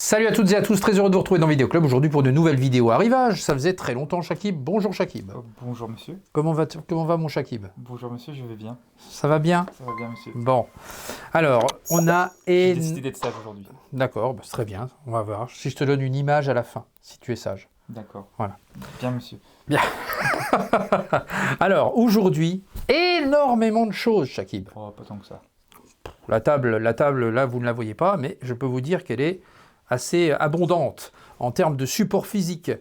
Salut à toutes et à tous, très heureux de vous retrouver dans Vidéo Club aujourd'hui pour de nouvelles vidéos arrivage. Ça faisait très longtemps, Shakib. Bonjour Shakib. Bonjour monsieur. Comment va mon Shakib? Bonjour monsieur, je vais bien. Ça va bien? Ça va bien monsieur. Bon. Alors, on a... J'ai décidé d'être sage aujourd'hui. D'accord, bah, c'est très bien. On va voir. Si je te donne une image à la fin, si tu es sage. D'accord. Voilà. Bien monsieur. Bien. Alors, aujourd'hui, énormément de choses, Shakib. Oh, pas tant que ça. La table, là, vous ne la voyez pas, mais je peux vous dire qu'elle est assez abondante en termes de support physique.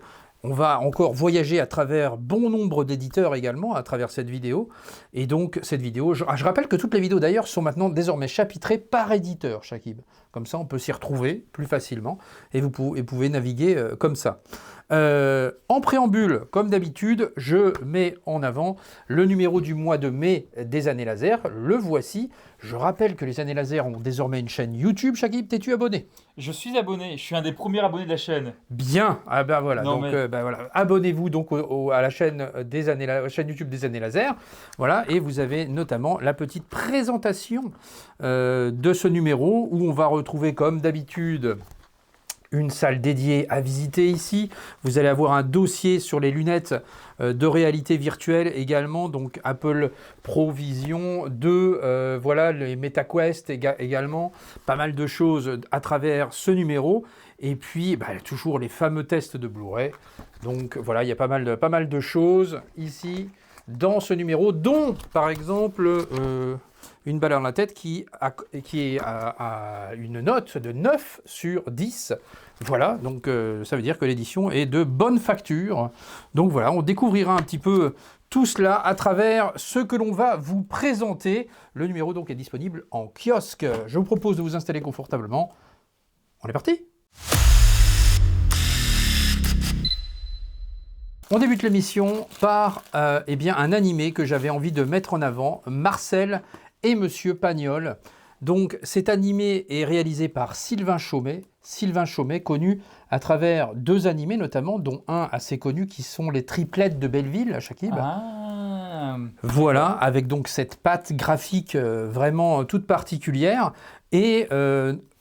On va encore voyager à travers bon nombre d'éditeurs également, à travers cette vidéo. Et donc, cette vidéo, je rappelle que toutes les vidéos d'ailleurs sont maintenant désormais chapitrées par éditeur, Shakib. Comme ça, on peut s'y retrouver plus facilement et vous pouvez naviguer comme ça. En préambule, comme d'habitude, je mets en avant le numéro du mois de mai des années laser. Le voici. Je rappelle que les années laser ont désormais une chaîne YouTube. Shakib, t'es-tu abonné? Je suis abonné, je suis un des premiers abonnés de la chaîne. Bien, ah ben voilà, Non, donc mais... voilà. Abonnez-vous donc à la chaîne chaîne YouTube des années laser. Voilà, et vous avez notamment la petite présentation de ce numéro où on va retrouver comme d'habitude une salle dédiée à visiter ici. Vous allez avoir un dossier sur les lunettes de réalité virtuelle également, donc Apple Pro Vision 2, voilà, les MetaQuest également, pas mal de choses à travers ce numéro. Et puis, toujours les fameux tests de Blu-ray. Donc voilà, il y a pas mal de choses ici dans ce numéro, dont par exemple une balle dans la tête qui est à une note de 9 sur 10. Voilà, donc ça veut dire que l'édition est de bonne facture. Donc voilà, on découvrira un petit peu tout cela à travers ce que l'on va vous présenter. Le numéro donc est disponible en kiosque. Je vous propose de vous installer confortablement. On est parti! On débute l'émission par un animé que j'avais envie de mettre en avant, Marcel et Monsieur Pagnol. Donc cet animé est réalisé par Sylvain Chomet. Sylvain Chomet, connu à travers deux animés notamment, dont un assez connu qui sont les triplettes de Belleville, Shakib. Ah. Voilà, avec donc cette patte graphique vraiment toute particulière. Et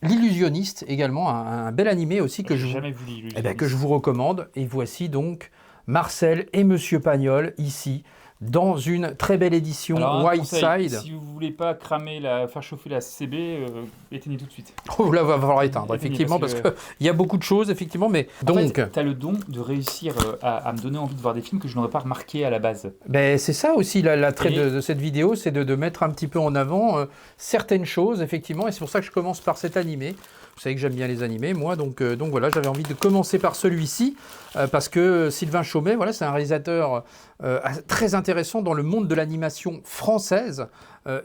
l'illusionniste également, un bel animé aussi que jamais vu l'illusionniste. Que je vous recommande. Et voici donc Marcel et Monsieur Pagnol ici, dans une très belle édition Whiteside. Si vous voulez pas faire chauffer la CB, éteignez tout de suite. Oh là, va falloir éteindre, effectivement, parce qu'il y a beaucoup de choses, effectivement, mais donc... tu as le don de réussir à me donner envie de voir des films que je n'aurais pas remarqué à la base. Ben, c'est ça aussi, l'attrait de cette vidéo, c'est de mettre un petit peu en avant certaines choses, effectivement, et c'est pour ça que je commence par cet animé. Vous savez que j'aime bien les animés, moi, donc voilà, j'avais envie de commencer par celui-ci, parce que Sylvain Chomet, voilà, c'est un réalisateur très intéressant dans le monde de l'animation française,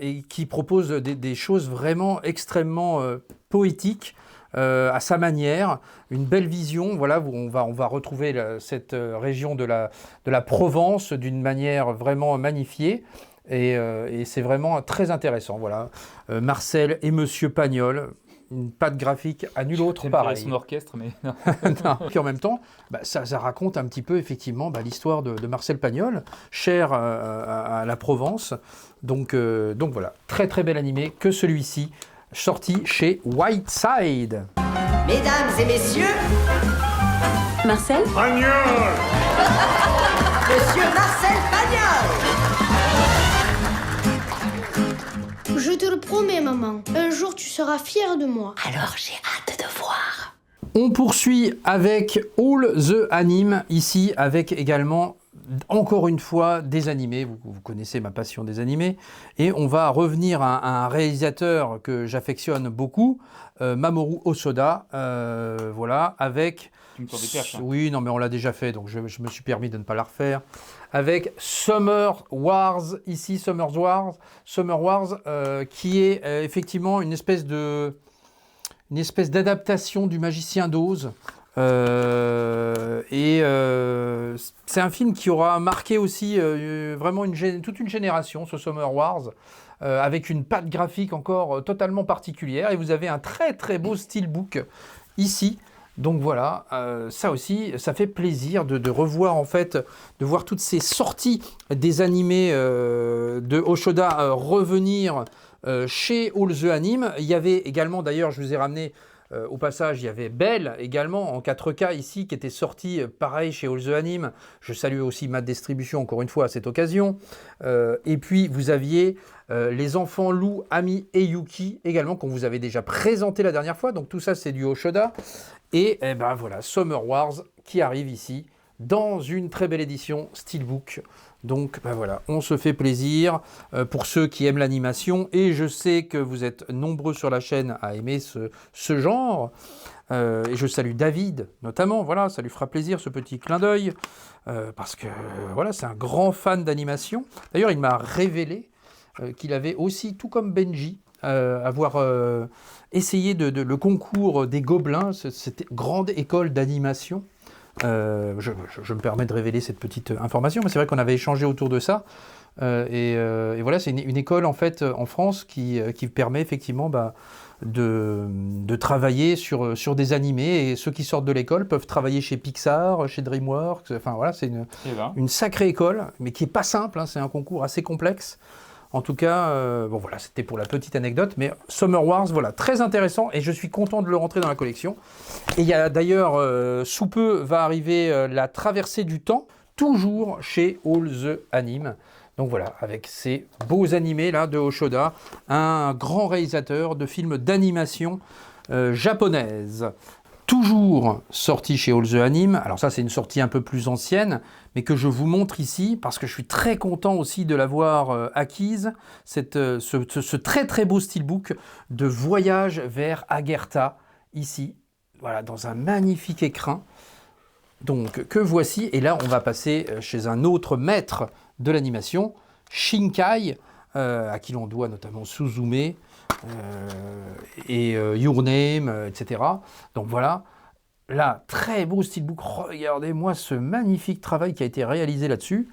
et qui propose des choses vraiment extrêmement poétiques, à sa manière, une belle vision, voilà, où on va retrouver cette région de la Provence d'une manière vraiment magnifiée. Et c'est vraiment très intéressant, voilà. Marcel et Monsieur Pagnol, une patte graphique à nul autre pareil. Son orchestre, mais non. Non. Puis en même temps, ça raconte un petit peu effectivement l'histoire de Marcel Pagnol, cher à la Provence. Donc voilà, très très bel animé que celui-ci, sorti chez Whiteside. Mesdames et messieurs, Marcel Pagnol. Monsieur Marcel Pagnol. Je te le promets, maman. Un jour, tu seras fière de moi. Alors j'ai hâte de voir. On poursuit avec All the Anime, ici avec également, encore une fois, des animés. Vous connaissez ma passion des animés. Et on va revenir à un réalisateur que j'affectionne beaucoup, Mamoru Hosoda, voilà, avec... Tu me tends des perches, hein. Oui, non, mais on l'a déjà fait, donc je me suis permis de ne pas la refaire. Avec Summer Wars, ici, Summer Wars, qui est effectivement une espèce d'adaptation du Magicien d'Oz. C'est un film qui aura marqué aussi vraiment toute une génération, ce Summer Wars, avec une patte graphique encore totalement particulière. Et vous avez un très très beau steelbook ici. Donc voilà, ça aussi, ça fait plaisir de revoir en fait, de voir toutes ces sorties des animés de Hosoda revenir chez All the Anime. Il y avait également, d'ailleurs, je vous ai ramené Au passage, il y avait Belle également en 4K ici qui était sorti pareil chez All the Anime. Je salue aussi Mad Distribution encore une fois à cette occasion. Et puis vous aviez les enfants loups, Ami et Yuki également qu'on vous avait déjà présenté la dernière fois. Donc tout ça c'est du Oshoda. Et ben voilà, Summer Wars qui arrive ici dans une très belle édition Steelbook. Donc ben voilà, on se fait plaisir pour ceux qui aiment l'animation et je sais que vous êtes nombreux sur la chaîne à aimer ce genre. Et je salue David notamment, voilà, ça lui fera plaisir ce petit clin d'œil parce que voilà, c'est un grand fan d'animation. D'ailleurs, il m'a révélé qu'il avait aussi, tout comme Benji, avoir essayé le concours des Gobelins, cette grande école d'animation. Je me permets de révéler cette petite information, mais c'est vrai qu'on avait échangé autour de ça. Et voilà, c'est une école en fait en France qui permet effectivement de travailler sur des animés. Et ceux qui sortent de l'école peuvent travailler chez Pixar, chez DreamWorks. Enfin voilà, c'est une sacrée école, mais qui n'est pas simple. Hein, c'est un concours assez complexe. En tout cas, bon voilà, c'était pour la petite anecdote, mais Summer Wars, voilà, très intéressant et je suis content de le rentrer dans la collection. Et il y a d'ailleurs, sous peu va arriver la traversée du temps, toujours chez All the Anime. Donc voilà, avec ces beaux animés là de Oshoda, un grand réalisateur de films d'animation japonaise. Toujours sorti chez All the Anime. Alors ça, c'est une sortie un peu plus ancienne, mais que je vous montre ici, parce que je suis très content aussi de l'avoir acquise, ce très très beau steelbook de Voyage vers Aguerta, ici, voilà, dans un magnifique écrin. Donc, que voici, et là, on va passer chez un autre maître de l'animation, Shinkai, à qui l'on doit notamment Suzume, et Your Name, etc. Donc voilà, là, très beau steelbook. Regardez-moi ce magnifique travail qui a été réalisé là-dessus.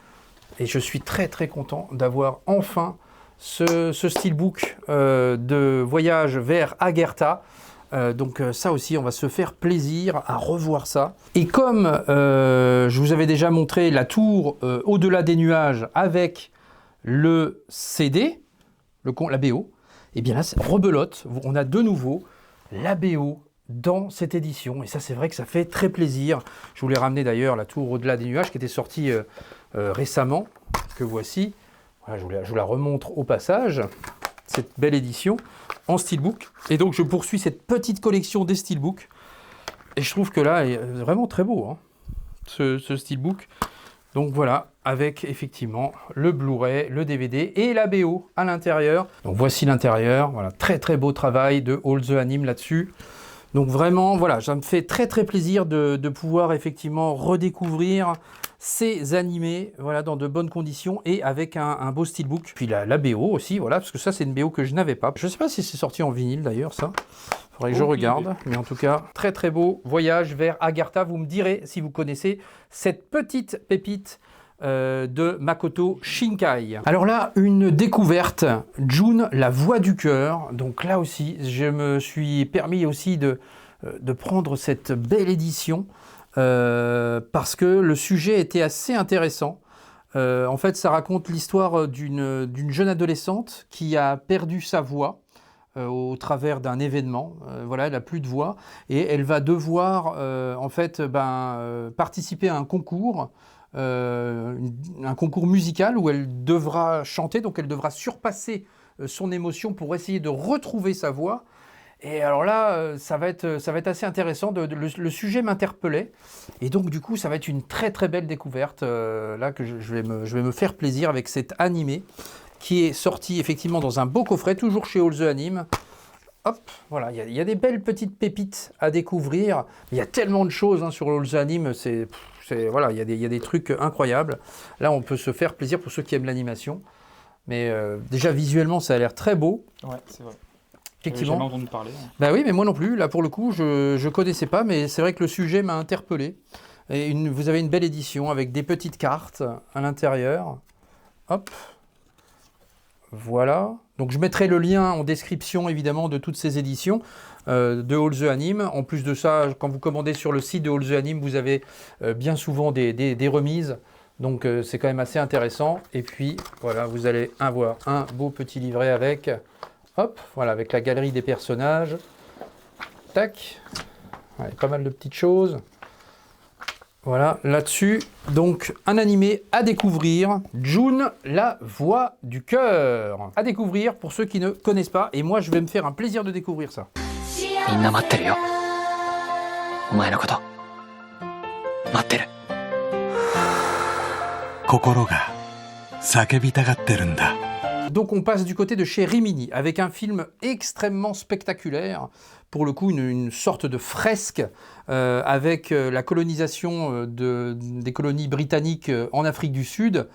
Et je suis très très content d'avoir enfin ce steelbook de Voyage vers Aguerta. Donc ça aussi, on va se faire plaisir à revoir ça. Et comme je vous avais déjà montré la tour Au-delà des nuages avec le CD, la BO, et bien là, rebelote, on a de nouveau la BO dans cette édition. Et ça, c'est vrai que ça fait très plaisir. Je voulais ramener d'ailleurs la tour Au-delà des nuages qui était sortie récemment, que voici. Voilà, je vous la remontre au passage, cette belle édition en steelbook. Et donc, je poursuis cette petite collection des steelbooks. Et je trouve que là, il est vraiment très beau, hein, ce steelbook. Donc voilà, avec effectivement le Blu-ray, le DVD et la BO à l'intérieur. Donc voici l'intérieur, voilà, très très beau travail de All the Anime là-dessus. Donc vraiment, voilà, ça me fait très très plaisir de pouvoir effectivement redécouvrir ces animés, voilà, dans de bonnes conditions et avec un beau steelbook. Puis la BO aussi, voilà, parce que ça c'est une BO que je n'avais pas. Je ne sais pas si c'est sorti en vinyle d'ailleurs, ça. Faudrait que je regarde, mais en tout cas, très très beau Voyage vers Aguerta. Vous me direz si vous connaissez cette petite pépite de Makoto Shinkai. Alors là, une découverte, June, la voix du cœur. Donc là aussi, je me suis permis aussi de prendre cette belle édition parce que le sujet était assez intéressant. En fait, ça raconte l'histoire d'une jeune adolescente qui a perdu sa voix au travers d'un événement. Voilà, elle n'a plus de voix et elle va devoir en fait participer à un concours musical où elle devra chanter, donc elle devra surpasser son émotion pour essayer de retrouver sa voix. Et alors là, ça va être assez intéressant. Le sujet m'interpellait. Et donc, du coup, ça va être une très très belle découverte. Là, que je vais me faire plaisir avec cet animé qui est sorti effectivement dans un beau coffret, toujours chez All the Anime. Hop, voilà, il y a des belles petites pépites à découvrir. Il y a tellement de choses hein, sur All the Anime. Voilà, il y a des trucs incroyables. Là, on peut se faire plaisir pour ceux qui aiment l'animation. Mais déjà, visuellement, ça a l'air très beau. Ouais, c'est vrai. Effectivement. J'avais jamais entendu parler. Bah oui, mais moi non plus. Là, pour le coup, je ne connaissais pas, mais c'est vrai que le sujet m'a interpellé. Et vous avez une belle édition avec des petites cartes à l'intérieur. Hop. Voilà. Donc, je mettrai le lien en description, évidemment, de toutes ces éditions de All the Anime. En plus de ça, quand vous commandez sur le site de All the Anime, vous avez bien souvent des remises. Donc, c'est quand même assez intéressant. Et puis, voilà, vous allez avoir un beau petit livret avec... Hop, voilà, avec la galerie des personnages. Tac. Ouais, pas mal de petites choses. Voilà, là-dessus, donc un animé à découvrir, June, la voix du cœur. À découvrir pour ceux qui ne connaissent pas, et moi je vais me faire un plaisir de découvrir ça. みんな待ってるよお前のこと待ってる心が叫びたがってるんだ Donc on passe du côté de chez Rimini, avec un film extrêmement spectaculaire, pour le coup une sorte de fresque avec la colonisation des colonies britanniques en Afrique du Sud.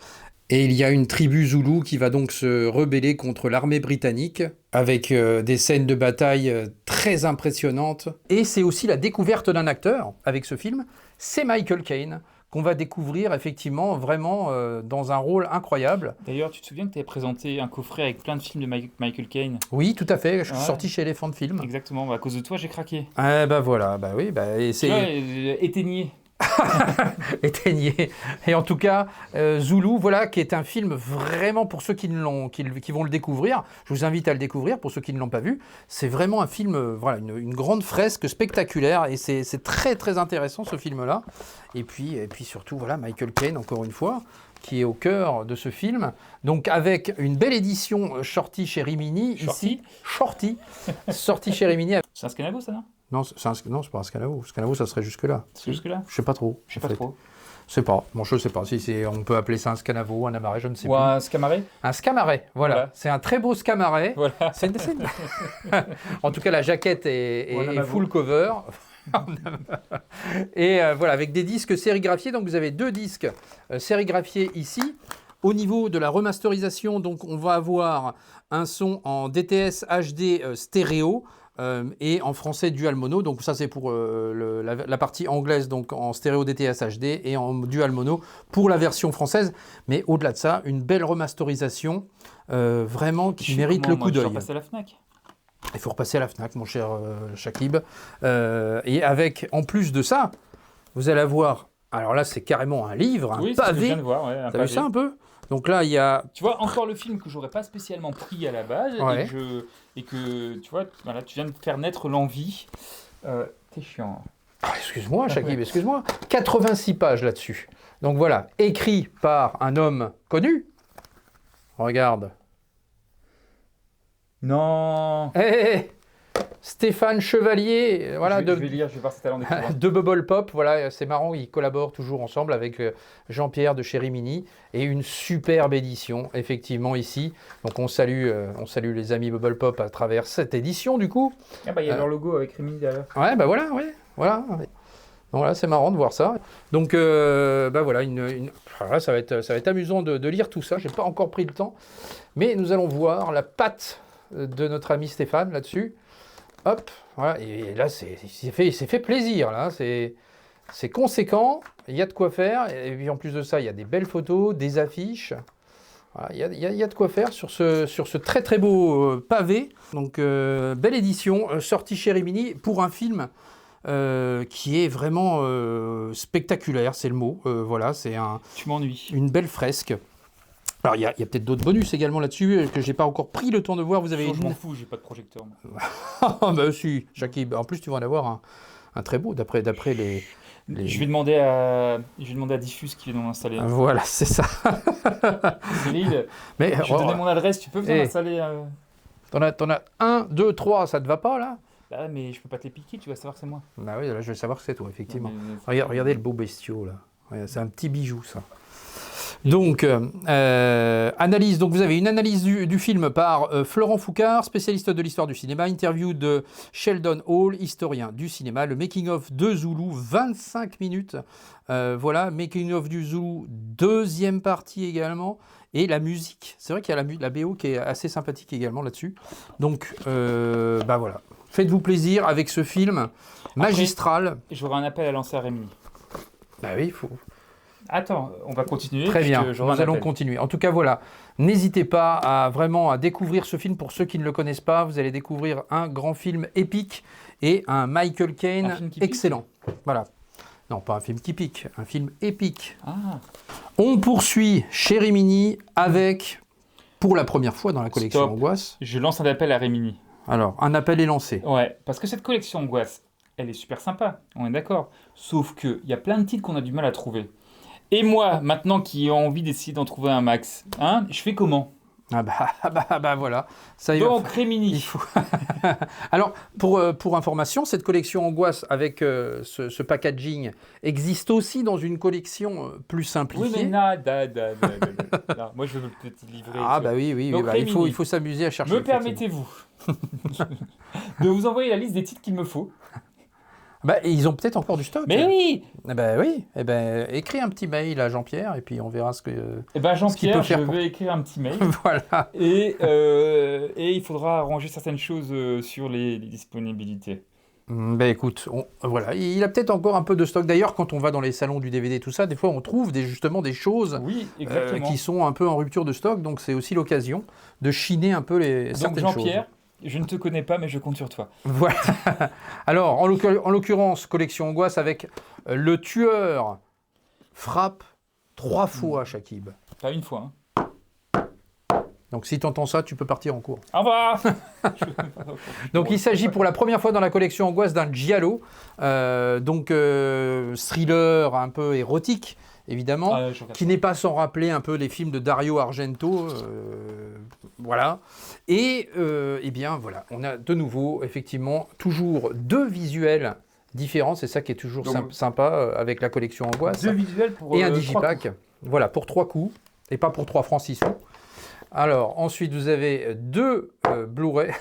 Et il y a une tribu zoulou qui va donc se rebeller contre l'armée britannique, avec des scènes de bataille très impressionnantes. Et c'est aussi la découverte d'un acteur avec ce film, c'est Michael Caine, qu'on va découvrir effectivement vraiment dans un rôle incroyable. D'ailleurs, tu te souviens que tu avais présenté un coffret avec plein de films de Michael Caine? Oui, tout à fait, je suis sorti chez Elephant Film. Exactement, à cause de toi, j'ai craqué. Ah bah voilà, bah oui, bah et c'est... Tu vois, éteigné. Éteigné. Et en tout cas, Zoulou, voilà, qui est un film vraiment pour ceux qui vont le découvrir. Je vous invite à le découvrir pour ceux qui ne l'ont pas vu. C'est vraiment un film, voilà, une grande fresque spectaculaire et c'est très très intéressant ce film-là. Et puis surtout, voilà, Michael Caine, encore une fois, qui est au cœur de ce film. Donc avec une belle édition sortie chez Rimini, ici, sortie chez Rimini. C'est un Scanavo, ça, non? Non, c'est pas un Scanavo. Scanavo, ça serait jusque-là. C'est jusque-là? Je sais pas trop. Je sais pas trop. Je sais pas. Bon, je sais pas si on peut appeler ça un Scanavo, un Amaret, je ne sais Ou plus. un Scamaret? Un Scamaret, voilà. C'est un très beau Scamaret. Voilà. En tout cas, la jaquette est full cover. Et voilà, avec des disques sérigraphiés. Donc, vous avez 2 disques sérigraphiés ici. Au niveau de la remasterisation, donc, on va avoir un son en DTS HD stéréo. Et en français dual mono, donc ça c'est pour la partie anglaise, donc en stéréo DTS HD et en dual mono pour la version française, mais au-delà de ça, une belle remasterisation vraiment qui mérite le coup d'œil. Il faut repasser à la FNAC. Il faut repasser à la FNAC, mon cher Shakib. Et avec, en plus de ça, vous allez avoir, alors là c'est carrément un livre, un pavé. C'est ce que je viens de voir, ouais, un T'as pavé. vu ça un peu? Donc là, il y a... Tu vois, encore le film que j'aurais pas spécialement pris à la base, Ouais. et que, tu vois, voilà, tu viens de faire naître l'envie. T'es chiant. Ah, excuse-moi, Shakib, excuse-moi. 86 pages là-dessus. Donc voilà, écrit par un homme connu. Regarde. Non. Hé, Stéphane Chevalier, voilà, je vais lire, je vais voir si t'as l'air d'écrire. de Bubble Pop, voilà, c'est marrant, ils collaborent toujours ensemble avec Jean-Pierre de chez Rimini et une superbe édition, effectivement, ici. Donc on salue les amis Bubble Pop à travers cette édition, du coup. Ah bah il y a leur logo avec Rimini derrière. Ouais, bah voilà, ouais, voilà. Donc voilà, c'est marrant de voir ça. Donc, bah voilà, voilà, ça va être amusant de lire tout ça. J'ai pas encore pris le temps, mais nous allons voir la patte de notre ami Stéphane là-dessus. Hop, voilà, et là, il s'est fait plaisir, là, c'est conséquent, il y a de quoi faire, et puis en plus de ça, il y a des belles photos, des affiches, voilà, il y a de quoi faire sur ce très très beau pavé. Donc, belle édition, sortie chez Rimini pour un film qui est vraiment spectaculaire, c'est le mot, voilà, c'est Tu m'ennuies. une belle fresque. Alors, il y a peut-être d'autres bonus également là-dessus que j'ai pas encore pris le temps de voir. Vous avez Je m'en fous, j'ai pas de projecteur. moi. Ah bah si, Shakib. En plus, tu vas en avoir un très beau d'après les... Je vais demander à Diffus qui vient d'en installer. Voilà, c'est ça. Cyril, Mais je vais donner mon adresse, tu peux venir installer. t'en as 1, 2, 3, ça te va pas là? Bah mais je peux pas te les piquer, tu vas savoir que c'est moi. Bah oui, là je vais savoir que c'est toi, effectivement. Non, mais- Regardez le beau bestiau là. Regarde, c'est un petit bijou ça. Donc, analyse. Donc, vous avez une analyse du film par Florent Foucard, spécialiste de l'histoire du cinéma. Interview de Sheldon Hall, historien du cinéma. Le making-of de Zoulou, 25 minutes. Voilà, making-of du Zoulou, 2e partie également. Et la musique. C'est vrai qu'il y a la BO qui est assez sympathique également là-dessus. Donc, bah voilà. Faites-vous plaisir avec ce film magistral. J'aurai un appel à lancer à Rémi. Bah oui, il faut... Attends, on va continuer. Très bien, j'aurai nous un allons appel. continuer. En tout cas, voilà, n'hésitez pas à découvrir ce film pour ceux qui ne le connaissent pas. Vous allez découvrir un grand film épique et un Michael Un Caine film qui pique. excellent. Voilà. Non, pas un film qui pique, un film épique. Ah, On poursuit chez Rimini avec, pour la première fois dans la collection Stop. Angoisse. je lance un appel à Rémi. Alors, un appel est lancé. Ouais, parce que cette collection Angoisse, elle est super sympa, on est d'accord. Sauf qu'il y a plein de titres qu'on a du mal à trouver. Et moi, maintenant qui ai envie d'essayer d'en trouver un max, hein, je fais comment? Voilà. Ça y va. Donc, Rémini. Il faut... Alors, pour information, cette collection Angoisse avec ce packaging existe aussi dans une collection plus Oui, simplifiée. mais nada. Non, moi, je veux le petit livret. Ah bah oui, Donc, bah, il Rémini. faut s'amuser à chercher. Me effectivement. permettez-vous de vous envoyer la liste des titres qu'il me faut? Bah, et ils ont peut-être encore du stock. Mais oui. Oui. Eh ben, écris un petit mail à Jean-Pierre et puis on verra ce que. Eh ben, Jean-Pierre, peut je faire pour- vais écrire un petit mail. Voilà. Et il faudra arranger certaines choses sur les disponibilités. Ben écoute, voilà, il a peut-être encore un peu de stock. D'ailleurs, quand on va dans les salons du DVD, tout ça, des fois on trouve justement des choses Oui, exactement. qui sont un peu en rupture de stock. Donc c'est aussi l'occasion de chiner un peu Donc certaines choses. Jean-Pierre, je ne te connais pas, mais je compte sur toi. Voilà. Alors, en l'occurrence, collection Angoisse avec le tueur frappe 3 fois, Shakib. Pas une fois. Donc si tu entends ça, tu peux partir en cours. Au revoir. Donc il s'agit pour la première fois dans la collection Angoisse d'un giallo, thriller un peu érotique, évidemment, Ah, je regarde. qui n'est pas sans rappeler un peu les films de Dario Argento. Voilà. Et eh bien voilà, on a de nouveau, effectivement, toujours 2 visuels différents. C'est ça qui est toujours Donc, sympa avec la collection Angoisse. 2 visuels pour Et un 3 digipack. coups. Voilà, pour 3 coups. Et pas pour 3 francs 6 sous. Alors, ensuite, vous avez 2 Blu-ray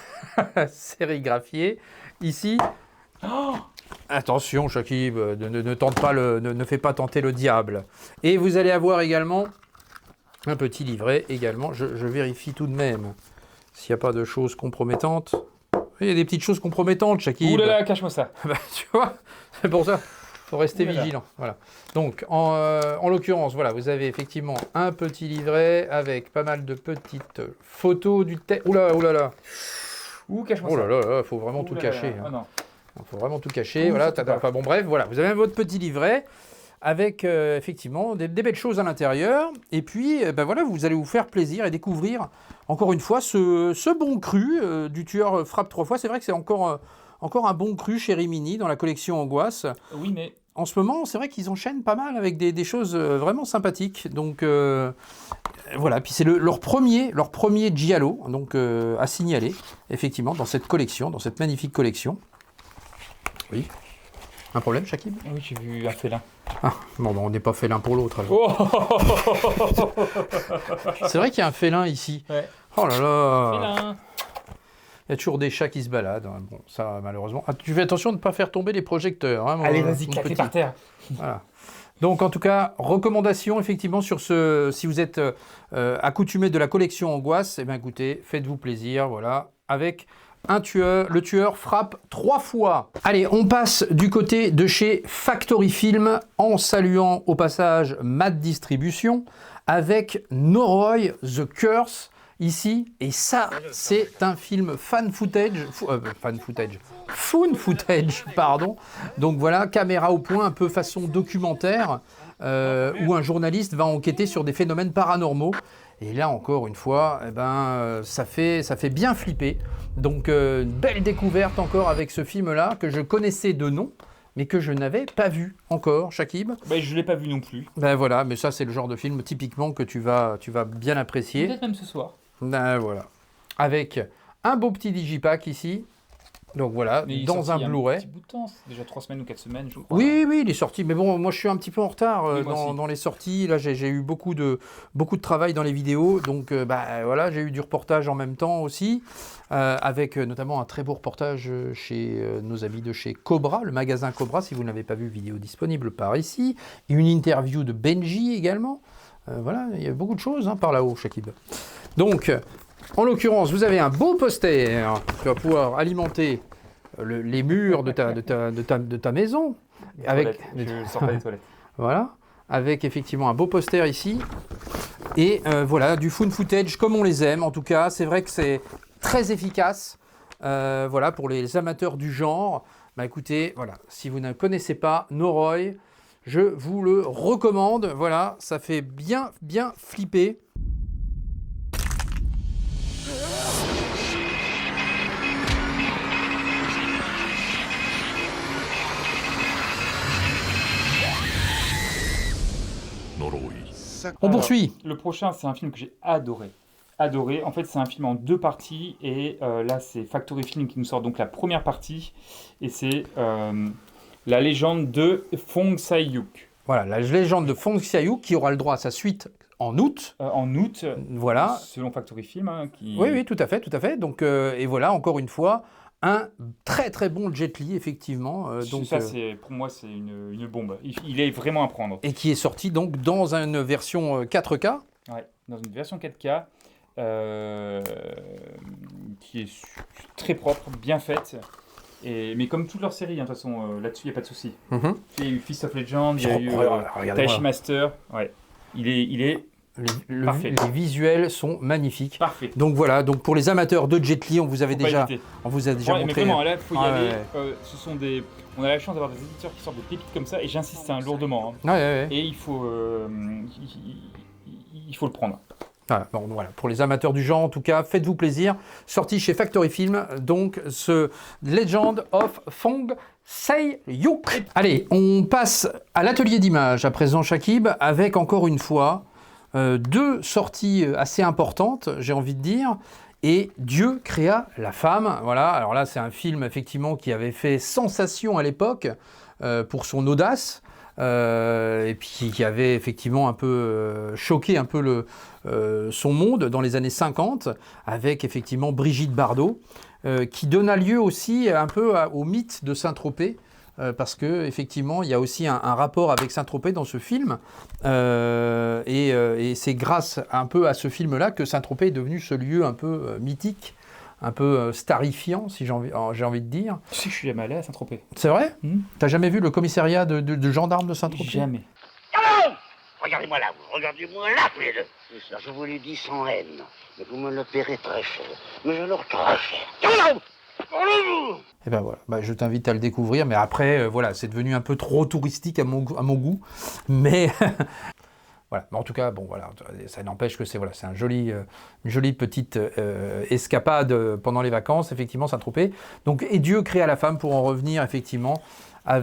sérigraphiés. Ici, attention, Shakib, ne fais pas tenter le diable. Et vous allez avoir également un petit livret également. Je vérifie tout de même s'il n'y a pas de choses compromettantes. Il y a des petites choses compromettantes, Shakib. Ouh là là, cache-moi ça. Bah, tu vois, c'est pour ça. Il faut rester Voilà. vigilant. Voilà. Donc, en l'occurrence, voilà, vous avez effectivement un petit livret avec pas mal de petites photos du texte. Ouh là là. Ouh, cache-moi Oh ça. là là, il faut vraiment Ouh tout là là. cacher. Ah non. Il faut vraiment tout cacher. Ouh, Voilà. surtout pas. Enfin bon, bref, voilà. Vous avez votre petit livret avec effectivement des belles choses à l'intérieur. Et puis, ben voilà, vous allez vous faire plaisir et découvrir encore une fois ce bon cru du tueur frappe 3 fois. C'est vrai que c'est encore un bon cru chez Rimini dans la collection Angoisse. Oui, mais En ce moment, c'est vrai qu'ils enchaînent pas mal avec des choses vraiment sympathiques. Donc voilà, puis c'est leur premier giallo donc, à signaler, effectivement, dans cette collection, dans cette magnifique collection. Oui. Un problème, Shakib? oui, j'ai vu un félin. Ah, bon, on n'est pas félin pour l'autre. alors. Oh. C'est vrai qu'il y a un félin ici. Ouais. Oh là là. Félin. Il y a toujours des chats qui se baladent. hein. Bon, ça, malheureusement. Ah, tu fais attention de ne pas faire tomber les projecteurs. hein, Allez, mon vas-y, claquez petit. par terre. Voilà. Donc, en tout cas, recommandation, effectivement, sur si vous êtes accoutumé de la collection Angoisse, eh bien, écoutez, faites-vous plaisir, voilà, avec le tueur frappe 3 fois. Allez, on passe du côté de chez Factory Film, en saluant au passage Mad Distribution, avec Noroi, The Curse, ici, et ça, c'est un film found footage, pardon. Donc voilà, caméra au point, un peu façon documentaire, où un journaliste va enquêter sur des phénomènes paranormaux. Et là, encore une fois, eh ben, ça fait bien flipper. Donc, une belle découverte encore avec ce film-là, que je connaissais de nom, mais que je n'avais pas vu encore, Shakib. Bah, je ne l'ai pas vu non plus. Ben voilà, mais ça, c'est le genre de film typiquement que tu vas bien apprécier. Peut-être même ce soir. Ben voilà. Avec un beau petit digipack ici. Donc voilà, Mais il est dans sorti un il y a Blu-ray. petit bout de temps, c'est déjà 3 semaines ou 4 semaines, je crois. Oui, il est sorti. Mais bon, moi, je suis un petit peu en retard Oui, moi aussi. dans les sorties. Là, j'ai eu beaucoup de travail dans les vidéos. Donc, voilà, j'ai eu du reportage en même temps aussi. Avec notamment un très beau reportage chez nos amis de chez Cobra, le magasin Cobra. Si vous n'avez pas vu, vidéo disponible par ici. Une interview de Benji également. Voilà, il y a beaucoup de choses par là-haut, Shakib. Donc, en l'occurrence, vous avez un beau poster qui va pouvoir alimenter les murs de ta maison. Avec, Je sors pas des toilettes. voilà, avec effectivement un beau poster ici. Et voilà, du found footage comme on les aime. En tout cas, c'est vrai que c'est très efficace. Voilà, pour les amateurs du genre. Bah écoutez, voilà, si vous ne connaissez pas Noroi, je vous le recommande. Voilà, ça fait bien flipper. On poursuit. Le prochain, c'est un film que j'ai adoré. Adoré. En fait, c'est un film en 2 parties. Et là, c'est Factory Film qui nous sort donc la première partie. Et c'est la légende de Fong Sai-yuk. Voilà, la légende de Fong Sai-yuk qui aura le droit à sa suite en août. En août, Voilà. selon Factory Film. Hein, Oui, tout à fait, tout à fait. Donc, et voilà, encore une fois, un très très bon Jet Li, effectivement. Donc, ça, pour moi, c'est une bombe. Il est vraiment à prendre. et qui est sorti donc dans une version 4K. Ouais, dans une version 4K qui est très propre, bien faite. Mais comme toute leur série, hein, de toute façon, là-dessus, il n'y a pas de souci. Mhm. Il y a eu Fist of Legend, il y a eu Regardez-moi. Taishi Master. Ouais. Il est parfait. Les visuels sont magnifiques. Parfait. Donc voilà, donc pour les amateurs de Jet Li, on vous a Faut pas déjà hésiter. montré. Mais vraiment, là, il faut y Ah, aller. ouais. On a la chance d'avoir des éditeurs qui sortent des pépites comme ça, et j'insiste lourdement. Hein. Ouais. Et il faut le prendre. Voilà, bon, voilà. Pour les amateurs du genre, en tout cas, faites-vous plaisir. Sorti chez Factory Film, donc ce Legend of Fong Sai-yuk. Allez, on passe à l'atelier d'image à présent, Shakib, avec encore une fois 2 sorties assez importantes, j'ai envie de dire. Et Dieu créa la femme. Voilà, alors là, c'est un film effectivement qui avait fait sensation à l'époque pour son audace. Et puis qui avait effectivement un peu choqué un peu son monde dans les années 50, avec effectivement Brigitte Bardot, qui donna lieu aussi un peu au mythe de Saint-Tropez, parce que effectivement il y a aussi un rapport avec Saint-Tropez dans ce film, et c'est grâce un peu à ce film-là que Saint-Tropez est devenu ce lieu un peu mythique, un peu starifiant, si j'ai envie de dire. Tu sais que je suis jamais allé à Saint-Tropez. C'est vrai ? T'as jamais vu le commissariat de gendarmes de Saint-Tropez ? Jamais. Regardez-moi là, regardez-moi là, tous les deux. C'est ça, je vous l'ai dit sans haine. Mais vous me le paierez très cher. Mais je le très cher. Et ben voilà, je t'invite à le découvrir, mais après, voilà, c'est devenu un peu trop touristique à mon goût. Mais voilà, mais en tout cas, bon voilà, ça n'empêche que c'est une jolie petite escapade pendant les vacances, effectivement, Saint-Tropez. Donc, et Dieu créa la femme, pour en revenir effectivement à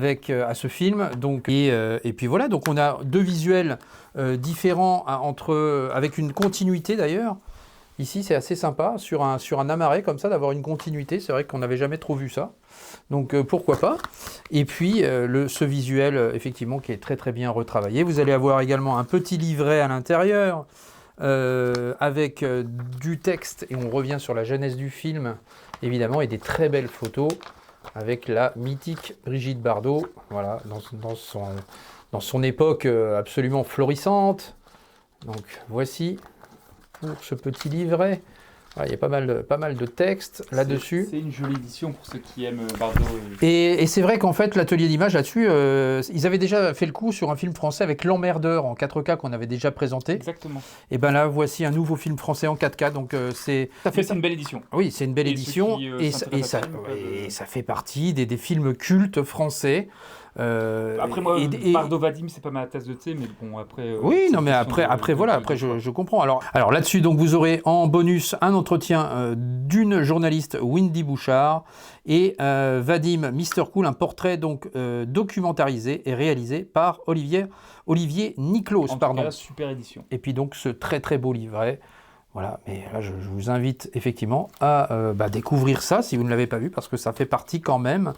ce film. Donc, et puis voilà, donc on a 2 visuels différents avec une continuité d'ailleurs. Ici, c'est assez sympa, sur un amarré comme ça, d'avoir une continuité. C'est vrai qu'on n'avait jamais trop vu ça. Donc, pourquoi pas. Et puis, ce visuel, effectivement, qui est très très bien retravaillé. Vous allez avoir également un petit livret à l'intérieur, avec du texte. Et on revient sur la genèse du film, évidemment, et des très belles photos, avec la mythique Brigitte Bardot, voilà, dans son époque absolument florissante. Donc, voici pour ce petit livret. Voilà, il y a pas mal de textes là-dessus. C'est une jolie édition pour ceux qui aiment Bardot. Et c'est vrai qu'en fait, l'atelier d'image là-dessus, ils avaient déjà fait le coup sur un film français avec L'Emmerdeur en 4K qu'on avait déjà présenté. Exactement. Et bien là, voici un nouveau film français en 4K. Donc c'est une belle édition. Oui, c'est une belle édition. Et ça fait partie des films cultes français. Après moi, Bardot Vadim, c'est pas ma tasse de thé, mais bon après. Oui, non, mais après je comprends. Alors là-dessus, donc vous aurez en bonus un entretien d'une journaliste, Wendy Bouchard, et Vadim Mr Cool, un portrait donc documentarisé et réalisé par Olivier Niclos. En tout cas, super édition. Et puis donc ce très très beau livret. Voilà, mais là je vous invite effectivement à découvrir ça si vous ne l'avez pas vu, parce que ça fait partie quand même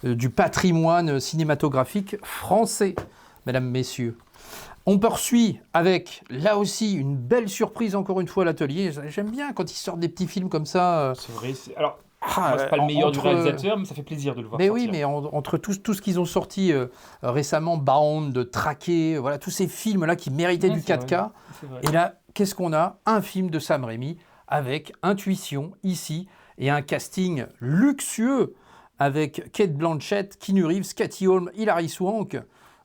du patrimoine cinématographique français, mesdames, messieurs. On poursuit avec, là aussi, une belle surprise encore une fois à l'atelier. J'aime bien quand ils sortent des petits films comme ça. C'est vrai, alors c'est pas le meilleur du réalisateur, mais ça fait plaisir de le voir mais sortir. Oui, mais entre tout ce qu'ils ont sorti récemment, Bound, Traqué, voilà, tous ces films-là qui méritaient du 4K. Et là, qu'est-ce qu'on a ? Un film de Sam Raimi avec Intuition, ici, et un casting luxueux avec Cate Blanchett, Keanu Reeves, Cathy Holmes, Hilary Swank.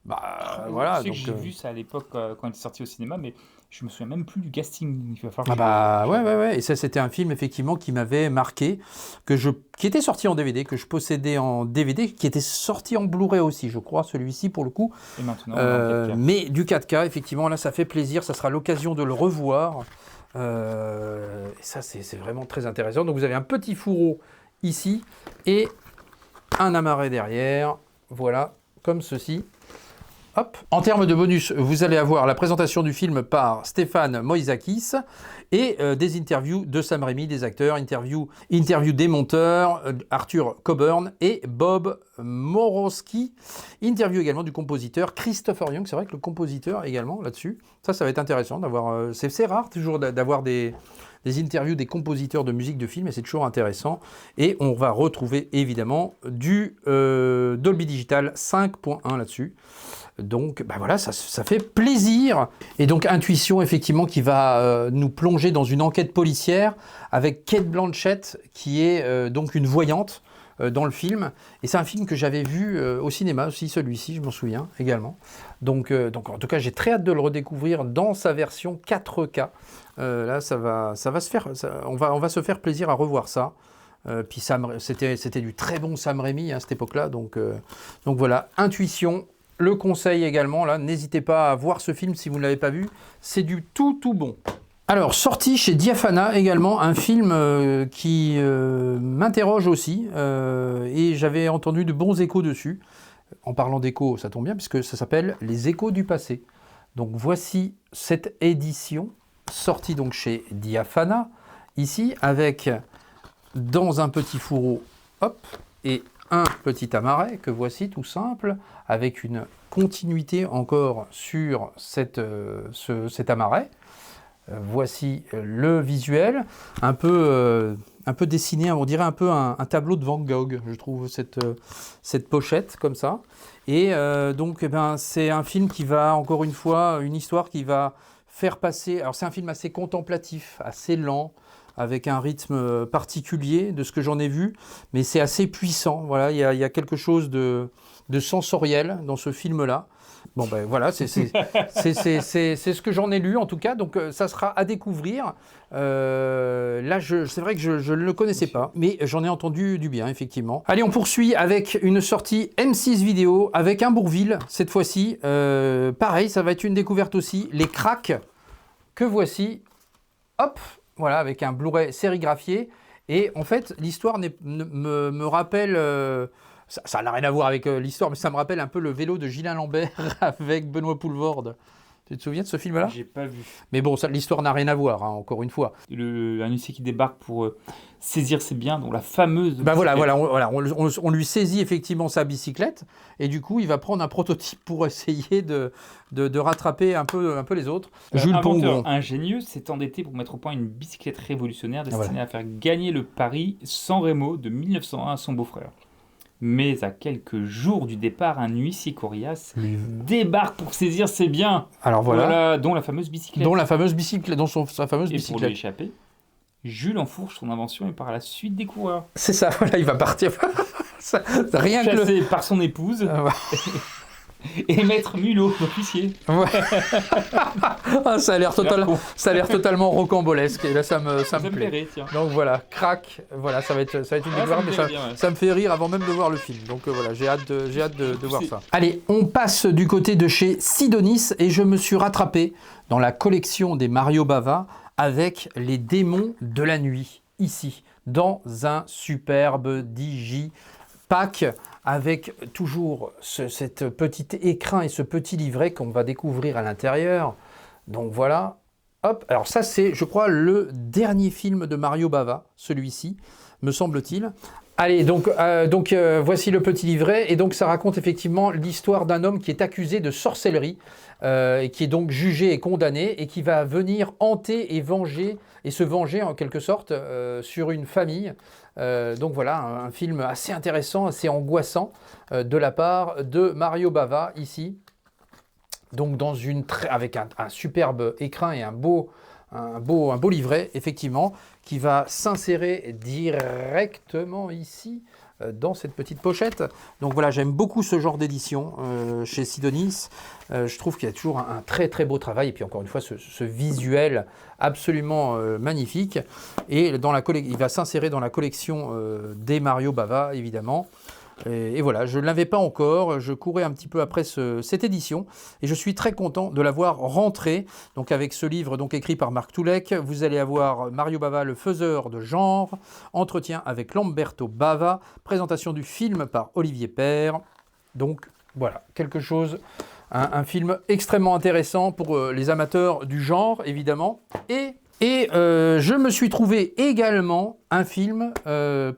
Voilà. Je sais que j'ai vu ça à l'époque quand il est sorti au cinéma, mais je me souviens même plus du casting. Il va falloir ouais. Et ça, c'était un film effectivement qui m'avait marqué, qui était sorti en DVD, que je possédais en DVD, qui était sorti en Blu-ray aussi, je crois, celui-ci pour le coup. Et maintenant, mais du 4K, effectivement, là, ça fait plaisir. Ça sera l'occasion de le revoir. Et ça, c'est vraiment très intéressant. Donc, vous avez un petit fourreau ici et un amarré derrière. Voilà, comme ceci. Hop. En termes de bonus, vous allez avoir la présentation du film par Stéphane Moïsakis et des interviews de Sam Raimi, des acteurs, interview des monteurs, Arthur Coburn et Bob Morosky. Interview également du compositeur Christopher Young. C'est vrai que le compositeur également là-dessus. Ça va être intéressant d'avoir... c'est rare toujours d'avoir des interviews des compositeurs de musique de film et c'est toujours intéressant. Et on va retrouver évidemment du Dolby Digital 5.1 là-dessus. Donc voilà, ça fait plaisir. Et donc Intuition, effectivement, qui va nous plonger dans une enquête policière avec Cate Blanchett, qui est donc une voyante dans le film. Et c'est un film que j'avais vu au cinéma aussi, celui-ci, je m'en souviens également. Donc en tout cas, j'ai très hâte de le redécouvrir dans sa version 4K. Là, ça va se faire, on va se faire plaisir à revoir ça. Puis c'était du très bon Sam Raimi à cette époque-là. Donc voilà, Intuition. Le conseil également, là, n'hésitez pas à voir ce film si vous ne l'avez pas vu, c'est du tout bon. Alors, sorti chez Diafana également, un film qui m'interroge aussi, et j'avais entendu de bons échos dessus. En parlant d'échos, ça tombe bien, puisque ça s'appelle Les Échos du passé. Donc voici cette édition, sortie donc chez Diafana, ici, avec, dans un petit fourreau, hop, et un petit amaret que voici tout simple, avec une continuité encore sur cet amaret. Voici le visuel, un peu dessiné, on dirait un peu un tableau de Van Gogh, je trouve, cette pochette comme ça. Et donc c'est un film qui va, encore une fois, une histoire qui va faire passer... Alors c'est un film assez contemplatif, assez lent, avec un rythme particulier de ce que j'en ai vu, mais c'est assez puissant. Voilà, il y a quelque chose de sensoriel dans ce film-là. Bon ben voilà, c'est ce que j'en ai lu en tout cas, donc ça sera à découvrir. Là, c'est vrai que je ne le connaissais pas, mais j'en ai entendu du bien, effectivement. Allez, on poursuit avec une sortie M6 vidéo, avec un Bourvil, cette fois-ci. Pareil, ça va être une découverte aussi, les cracks que voici. Hop, voilà, avec un Blu-ray sérigraphié. Et en fait, l'histoire me rappelle... ça n'a rien à voir avec l'histoire, mais ça me rappelle un peu le vélo de Ghislain Lambert avec Benoît Poelvoorde. Tu te souviens de ce film-là? J'ai pas vu. Mais bon, l'histoire n'a rien à voir, hein, encore une fois. Un huissier qui débarque pour saisir ses biens, donc la fameuse... On lui saisit effectivement sa bicyclette, et du coup, il va prendre un prototype pour essayer de rattraper un peu les autres. Jules Inventeur ingénieux s'est endetté pour mettre au point une bicyclette révolutionnaire destinée à faire gagner le pari San Remo de 1901 à son beau-frère. Mais à quelques jours du départ, un huissier coriace débarque pour saisir ses biens. Alors voilà, dont la fameuse bicyclette. Sa fameuse bicyclette. Pour lui échapper, Jules enfourche son invention et part à la suite des coureurs. C'est ça, voilà, il va partir. Rien que chassé par son épouse. Et Maître Mulot, l'officier. Ouais. Ça a l'air totalement rocambolesque. Et là, ça me plaît. Rire, tiens. Donc voilà, crack. Voilà, ça va être une découverte, mais ça me fait rire avant même de voir le film. Donc voilà, j'ai hâte de voir ça. Allez, on passe du côté de chez Sidonis et je me suis rattrapé dans la collection des Mario Bava avec les démons de la nuit, ici, dans un superbe digipack, avec toujours cette petite écrin et ce petit livret qu'on va découvrir à l'intérieur. Donc voilà, hop. Alors ça, c'est, je crois, le dernier film de Mario Bava, celui-ci, me semble-t-il. Allez, donc voici le petit livret. Et donc ça raconte effectivement l'histoire d'un homme qui est accusé de sorcellerie, et qui est donc jugé et condamné, et qui va venir hanter et se venger en quelque sorte sur une famille. Donc voilà, un film assez intéressant, assez angoissant de la part de Mario Bava ici. Donc avec un superbe écrin et un beau livret, effectivement, qui va s'insérer directement ici dans cette petite pochette. Donc voilà, j'aime beaucoup ce genre d'édition chez Sidonis. Je trouve qu'il y a toujours un très très beau travail, et puis encore une fois ce visuel absolument magnifique. Et il va s'insérer dans la collection des Mario Bava, évidemment. Et voilà, je ne l'avais pas encore, je courais un petit peu après cette édition, et je suis très content de l'avoir rentré. Donc avec ce livre écrit par Marc Toulek, vous allez avoir Mario Bava, le faiseur de genre, entretien avec Lamberto Bava, présentation du film par Olivier Père. Donc voilà, quelque chose Un film extrêmement intéressant pour les amateurs du genre, évidemment. Et je me suis trouvé également un film,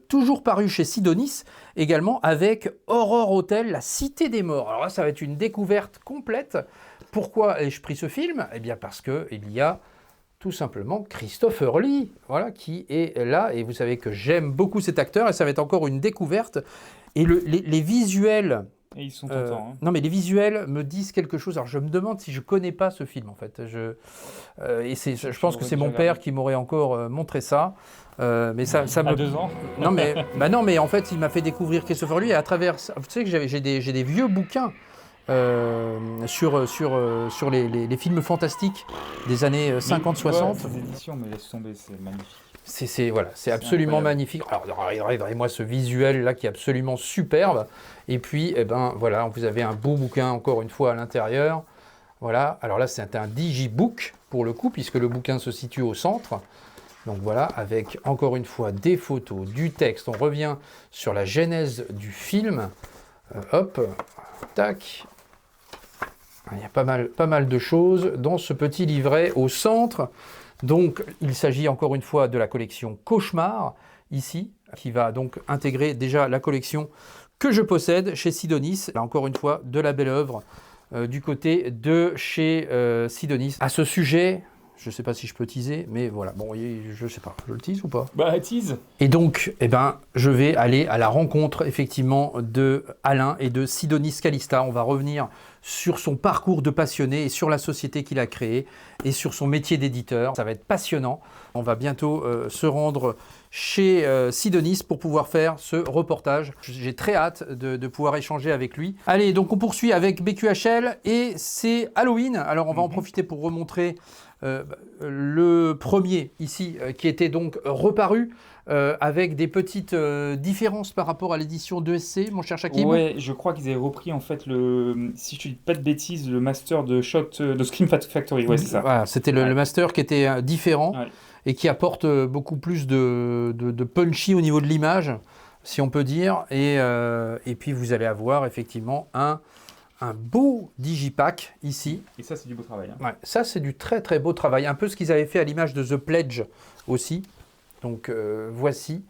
toujours paru chez Sidonis, également avec Horror Hotel, La Cité des Morts. Alors là, ça va être une découverte complète. Pourquoi ai-je pris ce film? Eh bien parce qu'il y a tout simplement Christopher Lee, voilà, qui est là. Et vous savez que j'aime beaucoup cet acteur et ça va être encore une découverte. Et les visuels... Et ils sont contents. Non, mais les visuels me disent quelque chose. Alors, je me demande si je connais pas ce film, en fait. Je pense que c'est mon père qui m'aurait encore montré ça. Mais ça me... À 2 ans. Non, mais en fait, il m'a fait découvrir Christopher Lee à travers... Vous savez que j'ai des vieux bouquins sur les films fantastiques des années 50-60. Ces éditions, mais laisse tomber, c'est magnifique. C'est absolument magnifique. Alors, regardez-moi ce visuel-là qui est absolument superbe. Et puis, eh ben, voilà, vous avez un beau bouquin, encore une fois, à l'intérieur. Voilà, alors là, c'est un digibook, pour le coup, puisque le bouquin se situe au centre. Donc voilà, avec, encore une fois, des photos, du texte. On revient sur la genèse du film. Hop, tac. Il y a pas mal de choses dans ce petit livret au centre. Donc, il s'agit encore une fois de la collection Cauchemar, ici, qui va donc intégrer déjà la collection que je possède chez Sidonis. Là, encore une fois, de la belle œuvre du côté de chez Sidonis. À ce sujet, je ne sais pas si je peux teaser, mais voilà, bon, je ne sais pas, je le tease ou pas? Bah, tease. Et donc, eh ben, je vais aller à la rencontre, effectivement, de Alain et de Sidonis Calista. On va revenir sur son parcours de passionné et sur la société qu'il a créée et sur son métier d'éditeur. Ça va être passionnant. On va bientôt se rendre chez Sidonis pour pouvoir faire ce reportage. J'ai très hâte de pouvoir échanger avec lui. Allez, donc on poursuit avec BQHL et c'est Halloween. Alors on va en profiter pour remontrer le premier ici qui était donc reparu avec des petites différences par rapport à l'édition 2SC, mon cher Shakim. Ouais, je crois qu'ils avaient repris en fait si je ne dis pas de bêtises, le master de Scream Factory. Ouais, c'est ça. Voilà, c'était le master qui était différent et qui apporte beaucoup plus de punchy au niveau de l'image, si on peut dire. Et puis vous allez avoir effectivement un beau digipack ici. Et ça, c'est du beau travail. Ouais, ça, c'est du très très beau travail. Un peu ce qu'ils avaient fait à l'image de The Pledge aussi. Donc voici,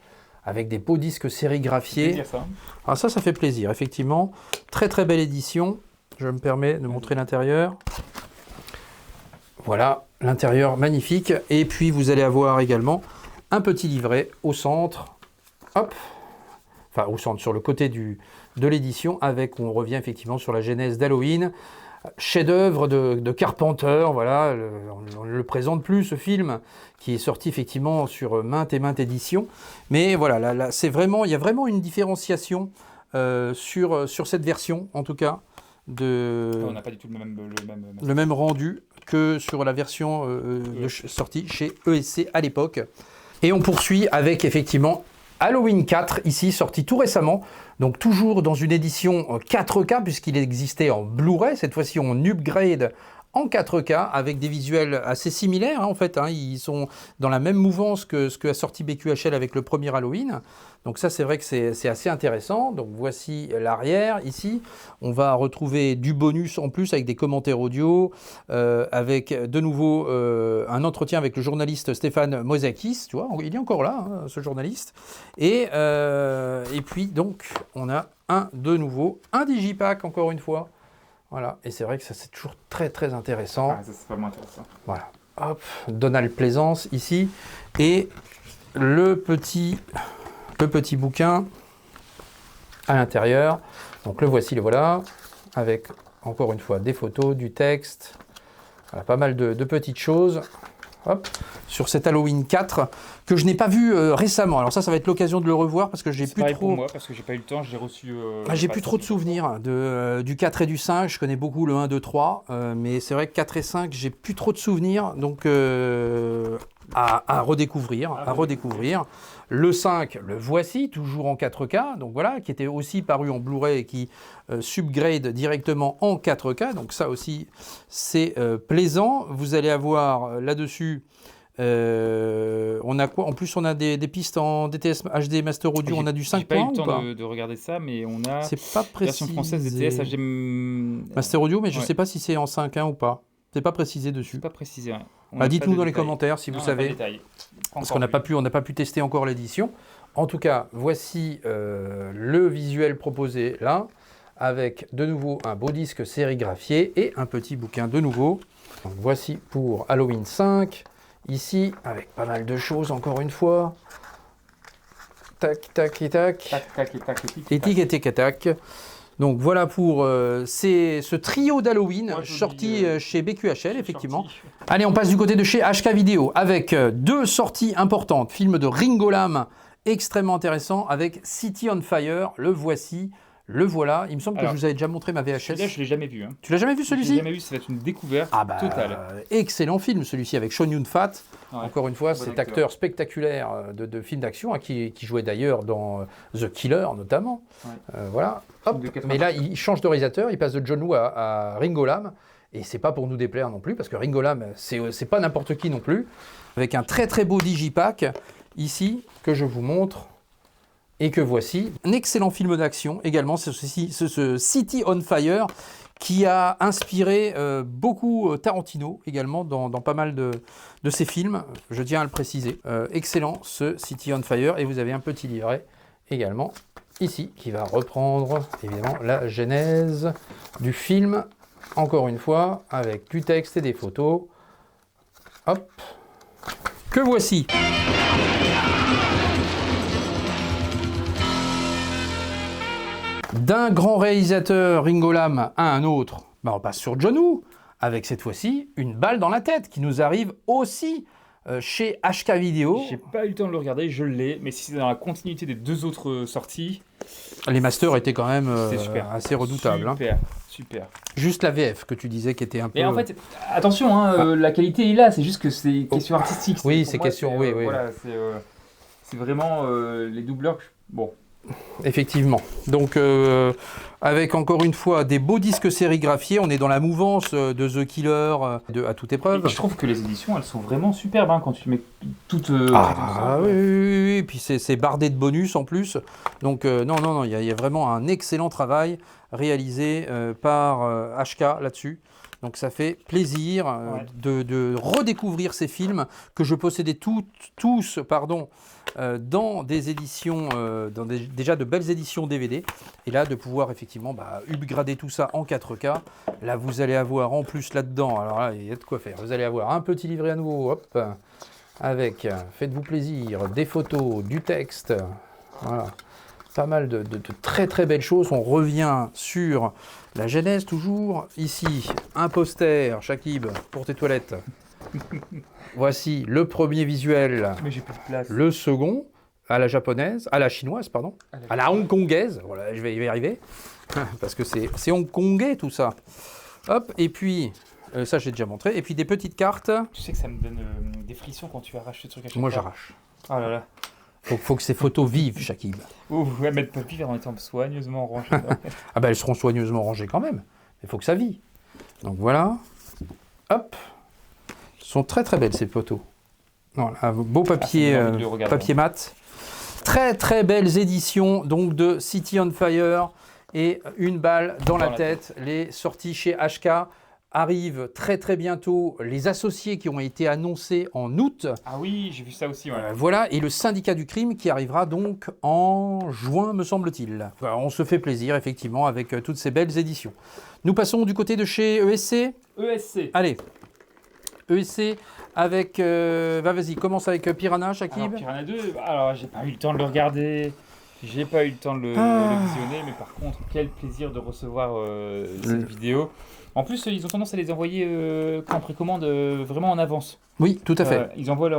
avec des beaux disques sérigraphiés. Plaisir, ça. Ah, ça fait plaisir, effectivement. Très très belle édition. Je me permets de montrer l'intérieur. Voilà, l'intérieur magnifique. Et puis vous allez avoir également un petit livret au centre. Hop. Enfin, au centre, sur le côté de l'édition, avec où on revient effectivement sur la genèse d'Halloween. Chef-d'œuvre de Carpenter, voilà, on ne le présente plus, ce film, qui est sorti effectivement sur maintes et maintes éditions. Mais voilà, là, il y a vraiment une différenciation sur cette version, en tout cas. On n'a pas du tout le même rendu que sur la version sortie chez ESC à l'époque. Et on poursuit avec effectivement Halloween 4, ici, sorti tout récemment, donc toujours dans une édition 4K, puisqu'il existait en Blu-ray, cette fois-ci on upgrade en 4K, avec des visuels assez similaires, en fait, ils sont dans la même mouvance que ce que a sorti BQHL avec le premier Halloween, donc ça c'est vrai que c'est assez intéressant. Donc voici l'arrière, ici, on va retrouver du bonus en plus avec des commentaires audio, avec de nouveau un entretien avec le journaliste Stéphane Mosakis, tu vois, il est encore là, ce journaliste, et puis donc on a de nouveau un digipack encore une fois. Voilà, et c'est vrai que ça c'est toujours très très intéressant. Ah, ça c'est vraiment intéressant. Voilà, hop, Donald Pleasance ici, et le petit bouquin à l'intérieur. Donc le voici, le voilà, avec encore une fois des photos, du texte, voilà, pas mal de petites choses. Hop, sur cet Halloween 4 que je n'ai pas vu récemment. Alors ça va être l'occasion de le revoir parce que j'ai plus trop. Pour moi, parce que j'ai pas eu le temps, j'ai reçu. J'ai plus trop de souvenirs du 4 et du 5. Je connais beaucoup le 1, 2, 3, mais c'est vrai que 4 et 5, j'ai plus trop de souvenirs, donc à redécouvrir. Le 5, le voici, toujours en 4K, donc voilà, qui était aussi paru en Blu-ray et qui subgrade directement en 4K, donc ça aussi c'est plaisant. Vous allez avoir là-dessus On a quoi? En plus, on a des pistes en DTS HD Master Audio. On a du 5 J'ai pas points eu le ou pas? temps de regarder ça, mais on a C'est pas précisé. version française DTS HD Master Audio, mais je Ouais. sais pas si c'est en 5.1 ou pas. C'est pas précisé dessus. C'est pas précisé. Ouais. On Bah, a dites-nous pas de dans les détails. commentaires si Non, vous on a pas de savez. détails. Parce qu'on n'a pas pu tester encore l'édition. En tout cas, voici le visuel proposé là, avec de nouveau un beau disque sérigraphié et un petit bouquin de nouveau. Donc, voici pour Halloween 5, ici, avec pas mal de choses encore une fois. Tac, tac et tac. Tac, tac, et tac, et tic, Et tic et tic et tac. Donc voilà pour ce trio d'Halloween Moi, je sorti dis, chez BQHL, effectivement. sorti. Allez, on passe du côté de chez HK Vidéo avec deux sorties importantes. Film de Ringo Lam, extrêmement intéressant, avec City on Fire. Le voici, le voilà. Il me semble que Alors, je vous avais déjà montré ma VHS. Celui-là, je l'ai jamais vu. Hein. Tu l'as jamais vu Je l'ai celui-ci? jamais vu, ça va être une découverte Ah bah, totale. excellent film celui-ci avec Chow Yun-fat. Ouais. Encore une fois, Bon cet acteur. acteur spectaculaire de film d'action hein, qui jouait d'ailleurs dans The Killer notamment. Ouais. Voilà. Hop. Film de 80. Mais là, il change de réalisateur, il passe de John Woo à Ringo Lam. Et c'est pas pour nous déplaire non plus, parce que Ringo Lam, c'est pas n'importe qui non plus. Avec un très très beau digipack ici que je vous montre. Et que voici. Un excellent film d'action également, ce City on Fire, qui a inspiré beaucoup Tarantino également dans pas mal de ses films. Je tiens à le préciser. Excellent ce City on Fire. Et vous avez un petit livret également ici qui va reprendre évidemment la genèse du film. Encore une fois, avec du texte et des photos. Hop. Que voici. D'un grand réalisateur, Ringo Lam, à un autre, bah on passe sur John Woo, avec cette fois-ci une balle dans la tête qui nous arrive aussi chez HK Vidéo. J'ai pas eu le temps de le regarder, je l'ai, mais si c'est dans la continuité des deux autres sorties, Les masters étaient quand même c'est super. assez redoutables. Hein. Super, super. Juste la VF que tu disais qui était un peu... Et en fait, attention, hein, la qualité est là, c'est juste que c'est question artistique. Oui, pour c'est moi, question, oui, oui. Voilà, c'est vraiment les doubleurs. Bon, Effectivement. Donc, avec encore une fois des beaux disques sérigraphiés, on est dans la mouvance de The Killer à toute épreuve. et je trouve que les éditions, elles sont vraiment superbes hein, quand tu mets toutes. Ah oui, oui, oui, oui, puis c'est bardé de bonus en plus. Donc non, il y a vraiment un excellent travail réalisé par HK là-dessus. Donc ça fait plaisir de redécouvrir ces films que je possédais tous dans des éditions, déjà de belles éditions DVD. Et là, de pouvoir effectivement upgrader tout ça en 4K. Là, vous allez avoir en plus là-dedans, alors là, il y a de quoi faire. Vous allez avoir un petit livret à nouveau, hop, avec, faites-vous plaisir, des photos, du texte, voilà. Pas mal de très très belles choses. On revient sur la genèse toujours. Ici, un poster, Shakib, pour tes toilettes. Voici le premier visuel, Mais j'ai plus de place. le second, à la japonaise, à la chinoise, pardon, à la hongkongaise. Voilà, je vais y arriver, parce que c'est hongkongais tout ça. Hop, et puis, ça j'ai déjà montré, et puis des petites cartes. Tu sais que ça me donne des frissons quand tu arraches ce truc à chaque Moi fois. j'arrache. Oh là là. Faut que ces photos vivent, Shakib. Ouh, ouais, mettre papy en étant soigneusement rangé. Ah ben elles seront soigneusement rangées quand même. Il faut que ça vive. Donc voilà. Hop. Ce sont très très belles ces photos. Voilà, un beau papier, ça me donne envie de le regarder. papier mat. Très très belles éditions donc de City on Fire et une balle dans la tête. Les sorties chez HK arrivent très très bientôt. Les associés qui ont été annoncés en août. Ah oui, j'ai vu ça aussi. Ouais. Voilà, et le syndicat du crime qui arrivera donc en juin, me semble-t-il. Voilà, on se fait plaisir, effectivement, avec toutes ces belles éditions. Nous passons du côté de chez ESC. ESC. Allez, ESC avec... vas-y, commence avec Piranha, Shakib. Alors, Piranha 2, alors j'ai pas eu le temps de le regarder. J'ai pas eu le temps de le visionner, mais par contre, quel plaisir de recevoir cette vidéo. En plus, ils ont tendance à les envoyer en précommande vraiment en avance. Oui, tout à fait. Ils envoient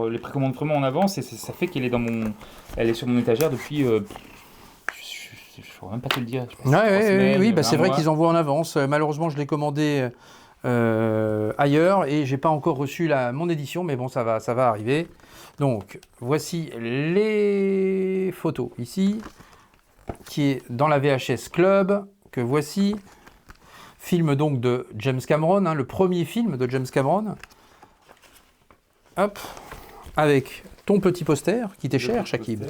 les précommandes vraiment en avance et ça fait qu'elle est elle est sur mon étagère depuis. Je ne saurais même pas te le dire. Je pense, 3 semaines, Oui, un c'est vrai mois. qu'ils envoient en avance. Malheureusement, je l'ai commandé ailleurs et j'ai pas encore reçu mon édition, mais bon, ça va arriver. Donc, voici les photos ici, qui est dans la VHS Club, que voici. Film donc de James Cameron, le premier film de James Cameron. hop, avec ton petit poster qui t'est cher, Shakib.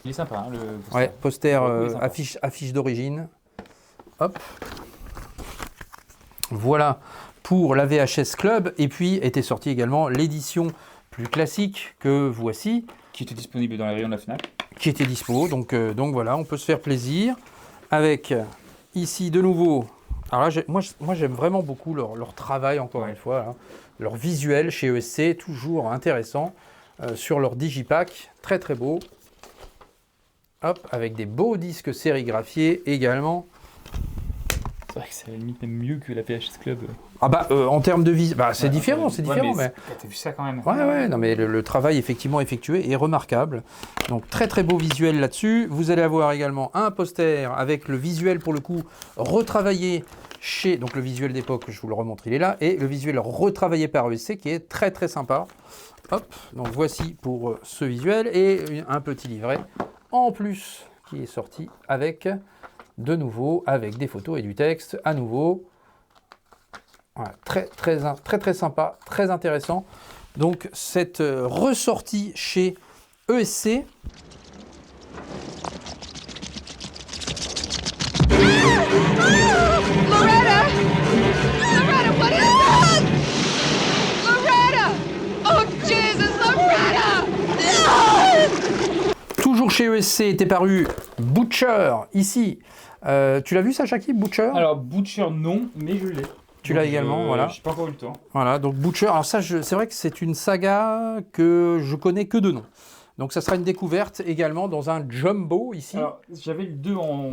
Il est sympa, hein, le poster. Ouais, poster Oui, sympa. affiche d'origine. Hop. Voilà pour la VHS Club. Et puis était sortie également l'édition plus classique que voici, Qui était disponible dans les rayons de la Fnac. qui était dispo. Donc voilà, on peut se faire plaisir. Avec ici de nouveau. Alors là, moi j'aime vraiment beaucoup leur travail, encore une fois. Hein. Leur visuel chez ESC, toujours intéressant. Sur leur digipack, très très beau. Hop, avec des beaux disques sérigraphiés également. C'est vrai que c'est à la limite même mieux que la VHS Club. Ah bah en termes de vis, bah c'est Ouais, différent, ouais, mais T'as vu ça quand même. ouais, non mais le travail effectivement effectué est remarquable. Donc très très beau visuel là-dessus. Vous allez avoir également un poster avec le visuel pour le coup retravaillé chez, donc le visuel d'époque, je vous le remontre, il est là, et le visuel retravaillé par ESC qui est très très sympa. Hop, donc voici pour ce visuel et un petit livret en plus qui est sorti avec de nouveau avec des photos et du texte à nouveau. Voilà, très sympa, très intéressant. Donc cette ressortie chez ESC. Loretta! Loretta, what is that? Loretta! Oh, Jesus, Loretta! Toujours chez ESC était paru Butcher, ici. Tu l'as vu ça, Shakib, Butcher? Alors, Butcher, non, mais je l'ai. Tu l'as également, voilà. J'ai pas encore eu le temps. Voilà, donc Butcher. Alors ça, c'est vrai que c'est une saga que je connais que de nom. Donc ça sera une découverte également dans un jumbo ici. Alors, j'avais le 2 en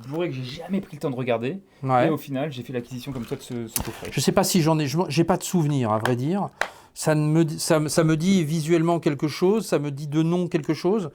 Blu-ray que j'ai jamais pris le temps de regarder. Ouais. Et au final, j'ai fait l'acquisition comme toi de ce coffret. Je sais pas si j'ai pas de souvenir, à vrai dire. Ça me dit visuellement quelque chose, ça me dit de nom quelque chose,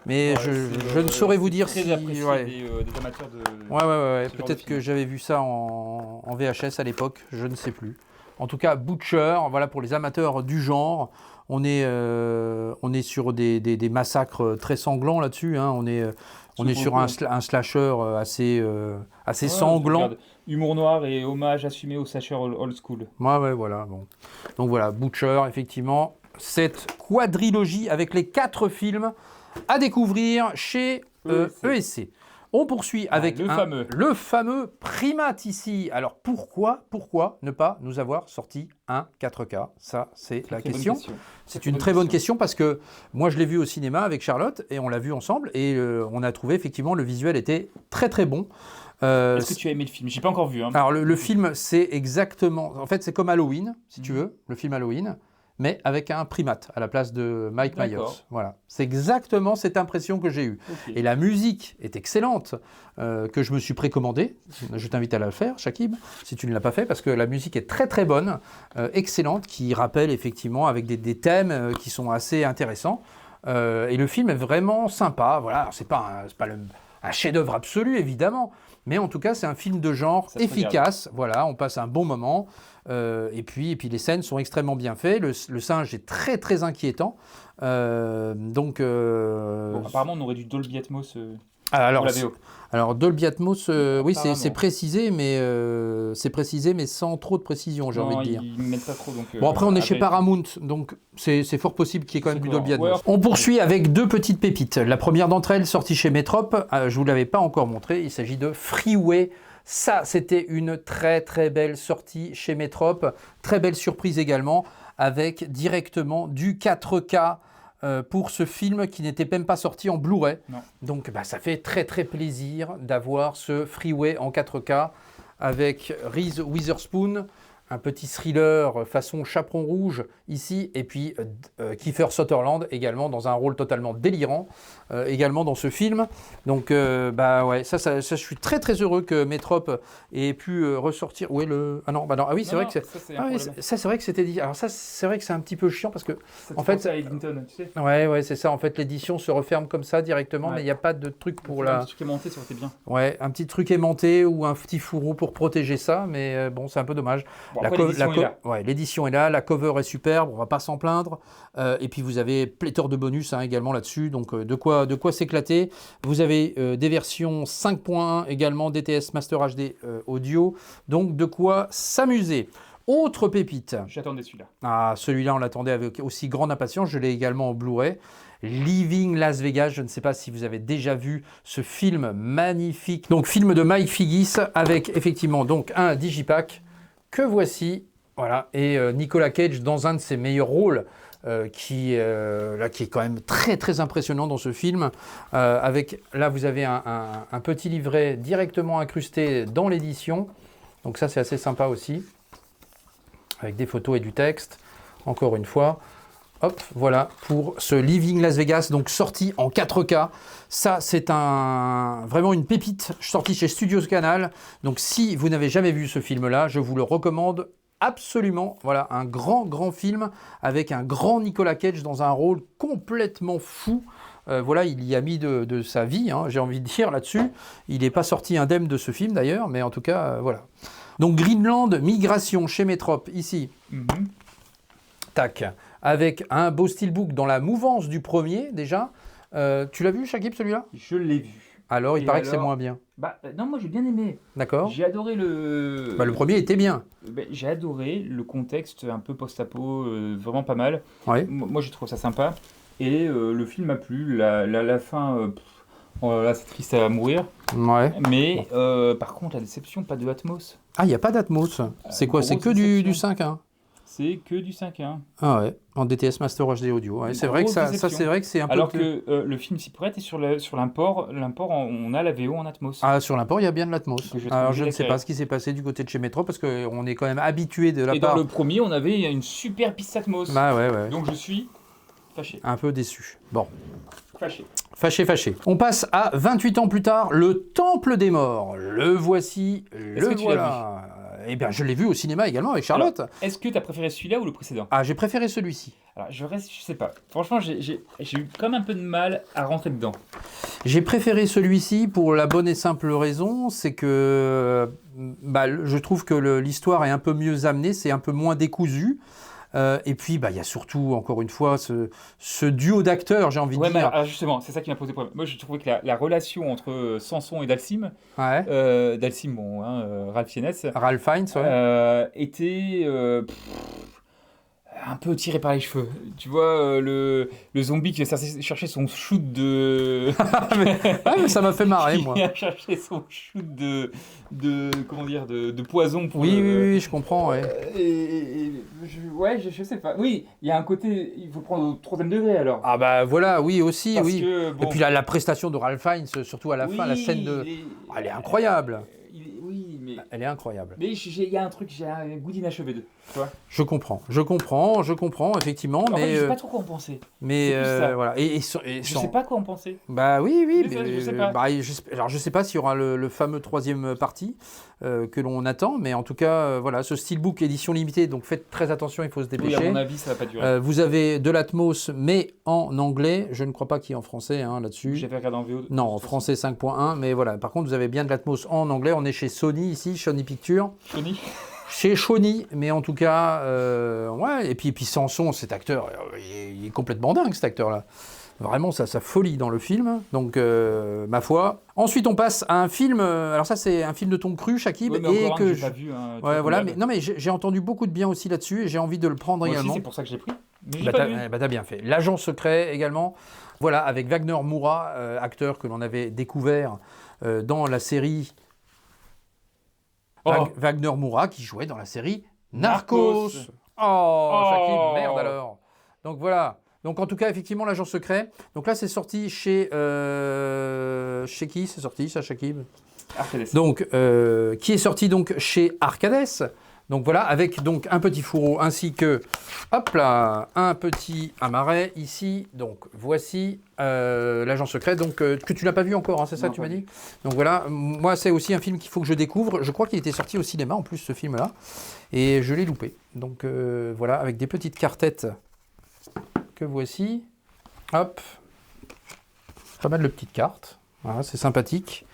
mais je ne saurais vous dire très si... apprécié Ouais. des amateurs de... Ouais, ce genre peut-être de que film. j'avais vu ça en VHS à l'époque, je ne sais plus. En tout cas, Butcher, voilà pour les amateurs du genre. On est sur des massacres très sanglants là-dessus. Hein. On est sur un slasher assez sanglant. Regarde, humour noir et hommage assumé au slasher old school. Ouais, voilà. Bon. Donc voilà, Butcher, effectivement, cette quadrilogie avec les 4 films à découvrir chez ESC. On poursuit avec le fameux Primate ici. Alors pourquoi ne pas nous avoir sorti un 4K? Ça, c'est la question. C'est une très bonne question parce que moi, je l'ai vu au cinéma avec Charlotte et on l'a vu ensemble et on a trouvé effectivement le visuel était très très bon. Est-ce que tu as aimé le film? J'ai pas encore vu. Hein. Alors le film, c'est exactement... En fait, c'est comme Halloween, si tu veux, le film Halloween, mais avec un primate à la place de Mike Myers. Voilà. C'est exactement cette impression que j'ai eue. Okay. Et la musique est excellente, que je me suis précommandée. Je t'invite à la faire, Shakib, si tu ne l'as pas fait, parce que la musique est très très bonne, excellente, qui rappelle effectivement avec des thèmes qui sont assez intéressants. Et le film est vraiment sympa. Voilà, c'est pas un chef-d'œuvre absolu, évidemment, mais en tout cas, c'est un film de genre efficace. Voilà, on passe un bon moment. Et puis les scènes sont extrêmement bien faites. Le singe est très très inquiétant. Bon, apparemment, on aurait du Dolby Atmos. Alors Dolby Atmos, oui, c'est précisé, mais sans trop de précision, j'ai envie de dire. Ils mettent pas trop. Donc, bon, après, on est chez Paramount, donc c'est fort possible qu'il y ait quand même du Dolby Atmos. On poursuit avec 2 petites pépites. La première d'entre elles, sortie chez Metrop, je vous l'avais pas encore montré, il s'agit de Freeway. Ça, c'était une très très belle sortie chez Metrop, très belle surprise également, avec directement du 4K pour ce film qui n'était même pas sorti en Blu-ray. Donc ça fait très très plaisir d'avoir ce Freeway en 4K avec Reese Witherspoon, un petit thriller façon Chaperon Rouge ici, et puis Kiefer Sutherland également dans un rôle totalement délirant, également dans ce film. Donc ouais, ça, je suis très très heureux que Metrop ait pu ressortir. Où est le... Ah non, oui, c'est vrai que c'est vrai que c'était dit. Alors ça, c'est vrai que c'est un petit peu chiant parce que en fait, à Eddington, tu sais. Ouais, c'est ça. En fait, l'édition se referme comme ça directement, mais il n'y a pas de truc pour la. Un petit truc aimanté, ça aurait été bien. Ouais, un petit truc aimanté ou un petit fourreau pour protéger ça, mais bon, c'est un peu dommage. Bon, l'édition est là, la cover est superbe, on va pas s'en plaindre. Et puis vous avez pléthore de bonus également là-dessus, donc de quoi s'éclater. Vous avez des versions 5.1 également, DTS Master HD audio, donc de quoi s'amuser. Autre pépite. J'attendais celui-là. Ah, celui-là, on l'attendait avec aussi grande impatience. Je l'ai également en Blu-ray. Leaving Las Vegas. Je ne sais pas si vous avez déjà vu ce film magnifique. Donc, film de Mike Figgis avec effectivement donc un digipack que voici. Voilà. Et Nicolas Cage dans un de ses meilleurs rôles. Qui est quand même très très impressionnant dans ce film. Là, vous avez un petit livret directement incrusté dans l'édition. Donc ça, c'est assez sympa aussi. Avec des photos et du texte. Encore une fois. Hop, voilà pour ce Leaving Las Vegas, donc sorti en 4K. Ça, c'est vraiment une pépite sortie chez Studios Canal. Donc si vous n'avez jamais vu ce film-là, je vous le recommande absolument. Voilà, un grand film avec un grand Nicolas Cage dans un rôle complètement fou. Voilà, il y a mis de sa vie, hein, j'ai envie de dire là-dessus. Il n'est pas sorti indemne de ce film d'ailleurs, mais en tout cas, voilà. Donc Greenland, Migration chez Métrop, ici. Tac. Avec un beau steelbook dans la mouvance du premier, déjà. Tu l'as vu, Shakib, celui-là? Je l'ai vu. Alors, il paraît que c'est moins bien. Non, moi j'ai bien aimé. D'accord. J'ai adoré le... le premier était bien. J'ai adoré le contexte un peu post-apo, vraiment pas mal. Ouais. Moi je trouve ça sympa. Et le film m'a plu. La fin, oh là, c'est triste à mourir. Ouais. Mais par contre, la déception, pas de Atmos. Ah, il n'y a pas d'Atmos. C'est quoi? C'est que du 5.1. C'est que du 5.1. Ah ouais, en DTS Master HD Audio. Ouais, c'est vrai que ça c'est vrai que c'est un peu... Alors que le film s'y prête et sur l'import, on a la VO en Atmos. Ah, sur l'import, il y a bien de l'Atmos. Alors je ne sais pas ce qui s'est passé du côté de chez Metro parce qu'on est quand même habitué de la part... Et dans le premier, on avait une super piste Atmos. Bah ouais. Donc je suis fâché. Un peu déçu. Bon. Fâché. On passe à 28 ans plus tard, Le Temple des Morts. Le voici, le voilà. Eh bien, je l'ai vu au cinéma également avec Charlotte. Alors, est-ce que tu as préféré celui-là ou le précédent? Ah, j'ai préféré celui-ci. Alors, je sais pas. Franchement, j'ai eu comme un peu de mal à rentrer dedans. J'ai préféré celui-ci pour la bonne et simple raison, c'est que je trouve que l'histoire est un peu mieux amenée, c'est un peu moins décousu. Et puis, il y a surtout, encore une fois, ce duo d'acteurs, j'ai envie de dire. Alors justement, c'est ça qui m'a posé problème. Moi, je trouvais que la relation entre Samson et Dalsim, Dalsim, Ralph Fiennes, Ralph Fiennes, ouais. était un peu tiré par les cheveux. Tu vois, le zombie qui va chercher son shoot de... mais ça m'a fait marrer, moi. Il a cherché son shoot de poison. Pour oui, je comprends, ouais. Je sais pas. Oui, il y a un côté, il faut prendre au 3e degré, alors. Ah bah voilà, oui, aussi, Parce oui. que, bon, et puis la prestation de Ralph Fiennes, surtout à la fin, la scène de... Elle est incroyable. Oui, mais... Elle est incroyable. Mais il y a un truc, j'ai un goût d'inachevé de. Tu vois, je comprends, effectivement. en mais fait, je sais pas trop quoi en penser. Mais voilà. Je sais pas quoi en penser. Bah oui, je sais pas. Alors je sais pas s'il y aura le fameux 3e partie que l'on attend, mais en tout cas, voilà, ce steelbook édition limitée, donc faites très attention, il faut se dépêcher. Oui, à mon avis, ça va pas durer. Vous avez de l'Atmos, mais en anglais. Je ne crois pas qu'il y ait en français là-dessus. J'avais regardé en VO. Non, en français 5.1, mais voilà. Par contre, vous avez bien de l'Atmos en anglais. On est chez Sony ici, Sony Pictures. Sony. Chez Sony, mais en tout cas, ouais. Et puis Samson, cet acteur, il est complètement dingue, cet acteur-là. Vraiment, ça folie dans le film. Donc, ma foi. Ensuite, on passe à un film. Alors ça, c'est un film de Tom Cruise, Shakib, et que j'ai pas vu. Ouais, voilà. Mais j'ai entendu beaucoup de bien aussi là-dessus, et j'ai envie de le prendre également. Aussi, c'est pour ça que j'ai pris. Mais t'as bien fait. L'agent secret également. Voilà, avec Wagner Moura, acteur que l'on avait découvert dans la série. Wagner Moura qui jouait dans la série Narcos. Shakib, merde alors. Donc voilà. Donc en tout cas, effectivement, l'agent secret. Donc là, c'est sorti chez qui c'est sorti ça, Shakib? Arcades. Donc qui est sorti donc chez Arcades. Donc voilà, avec donc un petit fourreau ainsi que, hop là, un petit amaret ici. Donc voici l'agent secret, donc que tu n'as pas vu encore, hein, c'est ça, tu m'as dit? Donc voilà, moi c'est aussi un film qu'il faut que je découvre. Je crois qu'il était sorti au cinéma en plus, ce film-là, et je l'ai loupé. Donc voilà, avec des petites cartettes que voici. Hop, pas mal de petites cartes. Voilà, c'est sympathique.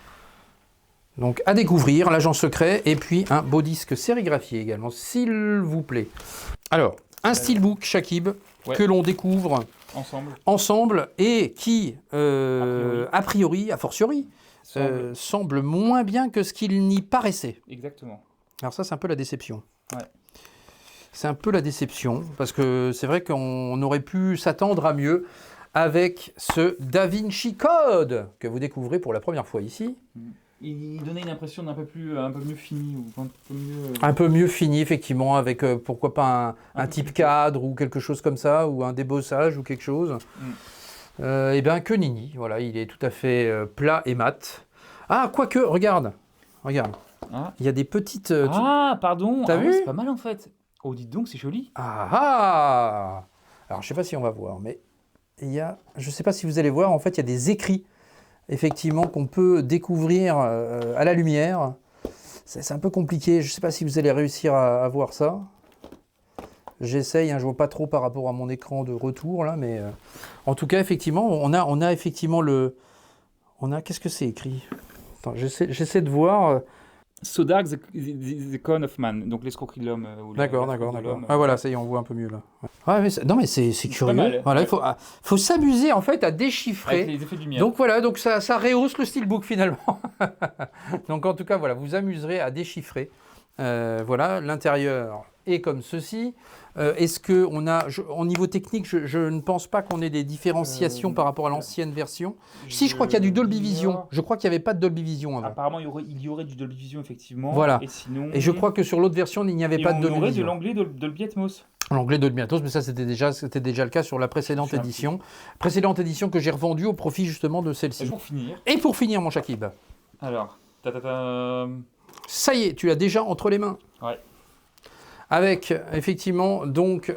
Donc à découvrir, l'agent secret, et puis un beau disque sérigraphié également, s'il vous plaît. Alors, un steelbook, Shakib, que l'on découvre ensemble et qui, a priori, a fortiori, semble moins bien que ce qu'il n'y paraissait. Exactement. Alors ça, c'est un peu la déception. Ouais. C'est un peu la déception, parce que c'est vrai qu'on aurait pu s'attendre à mieux avec ce Da Vinci Code, que vous découvrez pour la première fois ici. Il donnait une impression d'un peu mieux fini, ou un peu mieux... Un peu mieux fini, effectivement, avec pourquoi pas un type cadre ou quelque chose comme ça, ou un débossage ou quelque chose. Et bien que nenni, voilà, il est tout à fait plat et mat. Ah, quoique, regarde. Ah. Il y a des petites... Pardon. T'as vu C'est pas mal en fait. Oh, dites donc, c'est joli. Ah. Alors, je sais pas si on va voir, mais il y a... Je sais pas si vous allez voir, en fait, il y a des écrits, effectivement, qu'on peut découvrir à la lumière. C'est un peu compliqué, je sais pas si vous allez réussir à voir ça. J'essaye, je vois pas trop par rapport à mon écran de retour, là, mais... en tout cas, effectivement, on a effectivement le... Qu'est-ce que c'est écrit? Attends, j'essaie de voir... So Dark, the Con of Man, donc l'escroquerie de l'homme. D'accord. Ah voilà, ça y est, on voit un peu mieux là. Ouais, mais non, mais c'est curieux. mal, Voilà, ouais. il faut s'amuser en fait à déchiffrer. Avec les effets de lumière. Donc voilà, donc ça rehausse le steelbook finalement. Donc en tout cas, voilà, vous amuserez à déchiffrer. Voilà, l'intérieur est comme ceci. Est-ce que on a, au niveau technique, je ne pense pas qu'on ait des différenciations par rapport à l'ancienne version. Si, je crois qu'il y a du Dolby Vision. Je crois qu'il n'y avait pas de Dolby Vision avant. Apparemment, il y aurait du Dolby Vision effectivement. Voilà. Et je crois que sur l'autre version, il n'y avait pas de Dolby on aurait Vision. de l'anglais Dolby Atmos. L'anglais Dolby Atmos, mais ça c'était déjà le cas sur la précédente édition. Précédente édition que j'ai revendue au profit justement de celle-ci. Et pour finir, mon Shakib. Alors, ça y est, tu l'as déjà entre les mains. Ouais. Avec, effectivement, donc,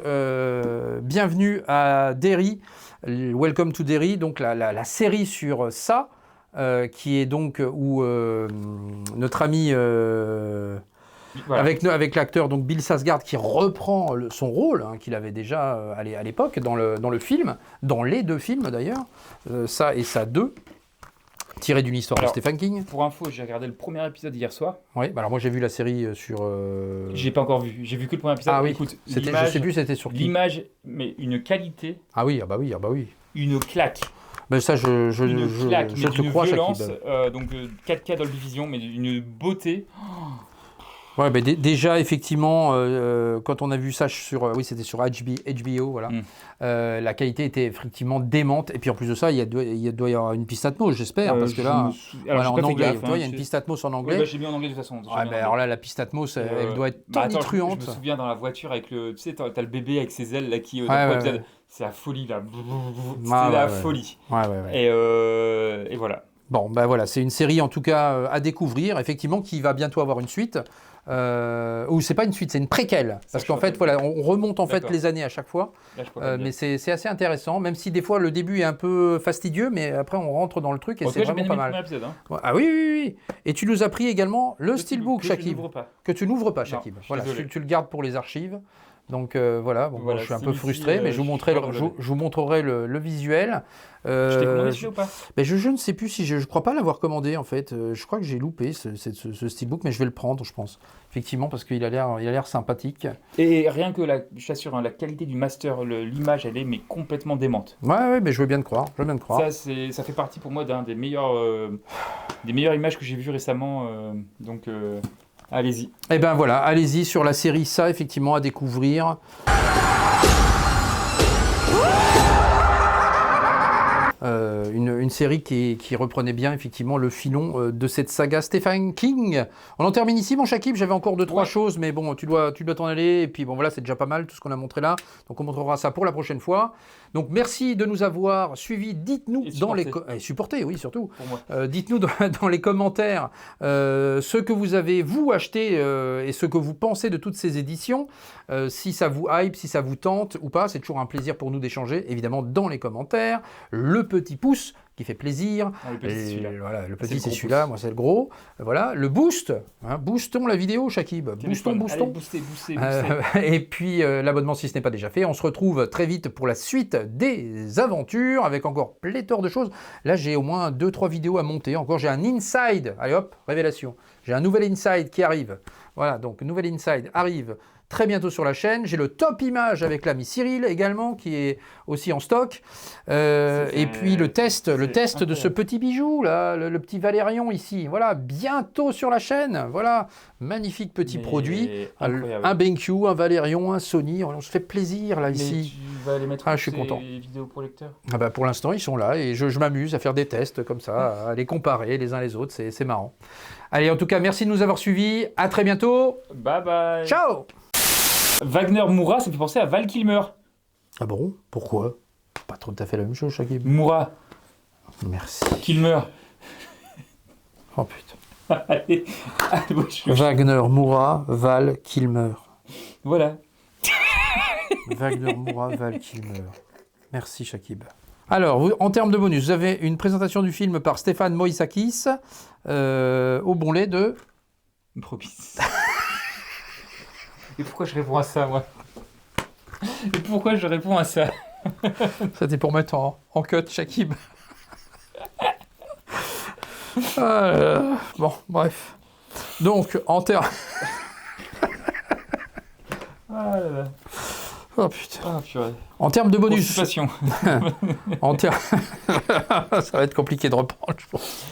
bienvenue à Derry, Welcome to Derry, donc la série sur ça, qui est donc où notre ami, voilà. avec l'acteur donc Bill Skarsgård qui reprend son rôle qu'il avait déjà à l'époque dans le film, dans les deux films d'ailleurs, ça et ça 2. Tiré d'une histoire de Stephen King. Pour info, j'ai regardé le premier épisode hier soir. Oui, bah alors moi j'ai vu la série sur... J'ai pas encore vu, j'ai vu que le premier épisode. Ah oui, écoute, je sais plus c'était sur qui. L'image, mais une qualité. Ah oui. Une claque. Ben ça, je te crois, violence, Shakib. donc 4K Dolby Vision, mais d'une beauté. Ouais, ben déjà, effectivement, quand on a vu ça sur... oui, c'était sur HBO, voilà. La qualité était effectivement démente. Et puis en plus de ça, il doit y avoir une piste Atmos, j'espère, parce que là... Alors, en anglais, il y a une piste Atmos en anglais. Ouais, j'ai mis en anglais de toute façon. Alors là, la piste Atmos, elle doit être tonitruante. Je me souviens dans la voiture avec le... Tu sais, t'as le bébé avec ses ailes là qui... C'est la folie, là. C'est la folie. Ouais. Et voilà. Bon, ben voilà, c'est une série en tout cas à découvrir, effectivement, qui va bientôt avoir une suite. Ou c'est pas une suite, c'est une préquelle. Parce qu'en fait, voilà, on remonte en fait les années à chaque fois. Là, mais c'est assez intéressant, même si des fois le début est un peu fastidieux, mais après on rentre dans le truc et c'est vraiment pas mal. Épisode, hein. Ah oui. Et tu nous as pris également le steelbook, Shakib. Que tu n'ouvres pas, Shakib. Voilà, tu le gardes pour les archives. Donc voilà, moi, je suis un peu frustré, mais je vous montrerai le visuel. Je t'ai commandé celui-là ou pas? Je ne sais plus si je crois pas l'avoir commandé en fait. Je crois que j'ai loupé ce steelbook, mais je vais le prendre, je pense. Effectivement, parce qu'il a l'air sympathique. Et rien que je t'assure, la qualité du master, l'image, elle est mais complètement démente. Ouais, mais je veux bien te croire. Ça fait partie pour moi d'un des meilleures images que j'ai vues récemment. Donc allez-y. Et ben voilà, allez-y sur la série ça, effectivement, à découvrir. Une série qui reprenait bien effectivement le filon de cette saga Stephen King. On en termine ici, mon Shakib. J'avais encore 2-3 choses, mais bon, tu dois t'en aller. Et puis bon, voilà, c'est déjà pas mal tout ce qu'on a montré là. Donc on montrera ça pour la prochaine fois. Donc merci de nous avoir suivis. Dites-nous dans les supportez, oui, surtout. Dites-nous dans les commentaires ce que vous avez vous acheté et ce que vous pensez de toutes ces éditions. Si ça vous hype, si ça vous tente ou pas, c'est toujours un plaisir pour nous d'échanger, évidemment, dans les commentaires. Le petit pouce qui fait plaisir. Le petit, c'est celui-là. Voilà, le petit, c'est celui-là. Moi, c'est le gros. Voilà, le boost. Boostons la vidéo, Shakib. Boostons. Allez, boostez. Et puis, l'abonnement, si ce n'est pas déjà fait. On se retrouve très vite pour la suite des aventures avec encore pléthore de choses. Là, j'ai au moins 2-3 vidéos à monter. Encore, j'ai un inside. Allez hop, révélation. J'ai un nouvel Inside qui arrive. Voilà, donc nouvel Inside arrive très bientôt sur la chaîne. J'ai le top image avec l'ami Cyril également, qui est aussi en stock. Et puis le test de ce petit bijou, là, le petit Valérion ici. Voilà, bientôt sur la chaîne. Voilà, magnifique petit produit. Un BenQ, un Valérion, un Sony. On se fait plaisir là ici. Tu vas les mettre je suis content. Les vidéoprojecteurs. Ah bah pour l'instant, ils sont là et je m'amuse à faire des tests comme ça, à les comparer les uns les autres. C'est marrant. Allez, en tout cas, merci de nous avoir suivis. À très bientôt. Bye bye. Ciao. Wagner Moura, ça me fait penser à Val Kilmer. Ah bon? Pourquoi? Pas trop tout à fait la même chose, Shakib. Moura. Merci. Kilmer. Oh putain. Allez. Wagner Moura, Val Kilmer. Voilà. Wagner Moura, Val Kilmer. Merci, Shakib. Alors, en termes de bonus, vous avez une présentation du film par Stéphane Moïsakis au bon lait de... Propice. Et pourquoi je réponds à ça, moi? Et pourquoi je réponds à ça? C'était pour mettre en cut, Shakib. Bon, bref. Donc, en termes... Ah là là. Oh putain. Ah, purée. En termes de bonus... Constipation. Ça va être compliqué de reprendre, je pense.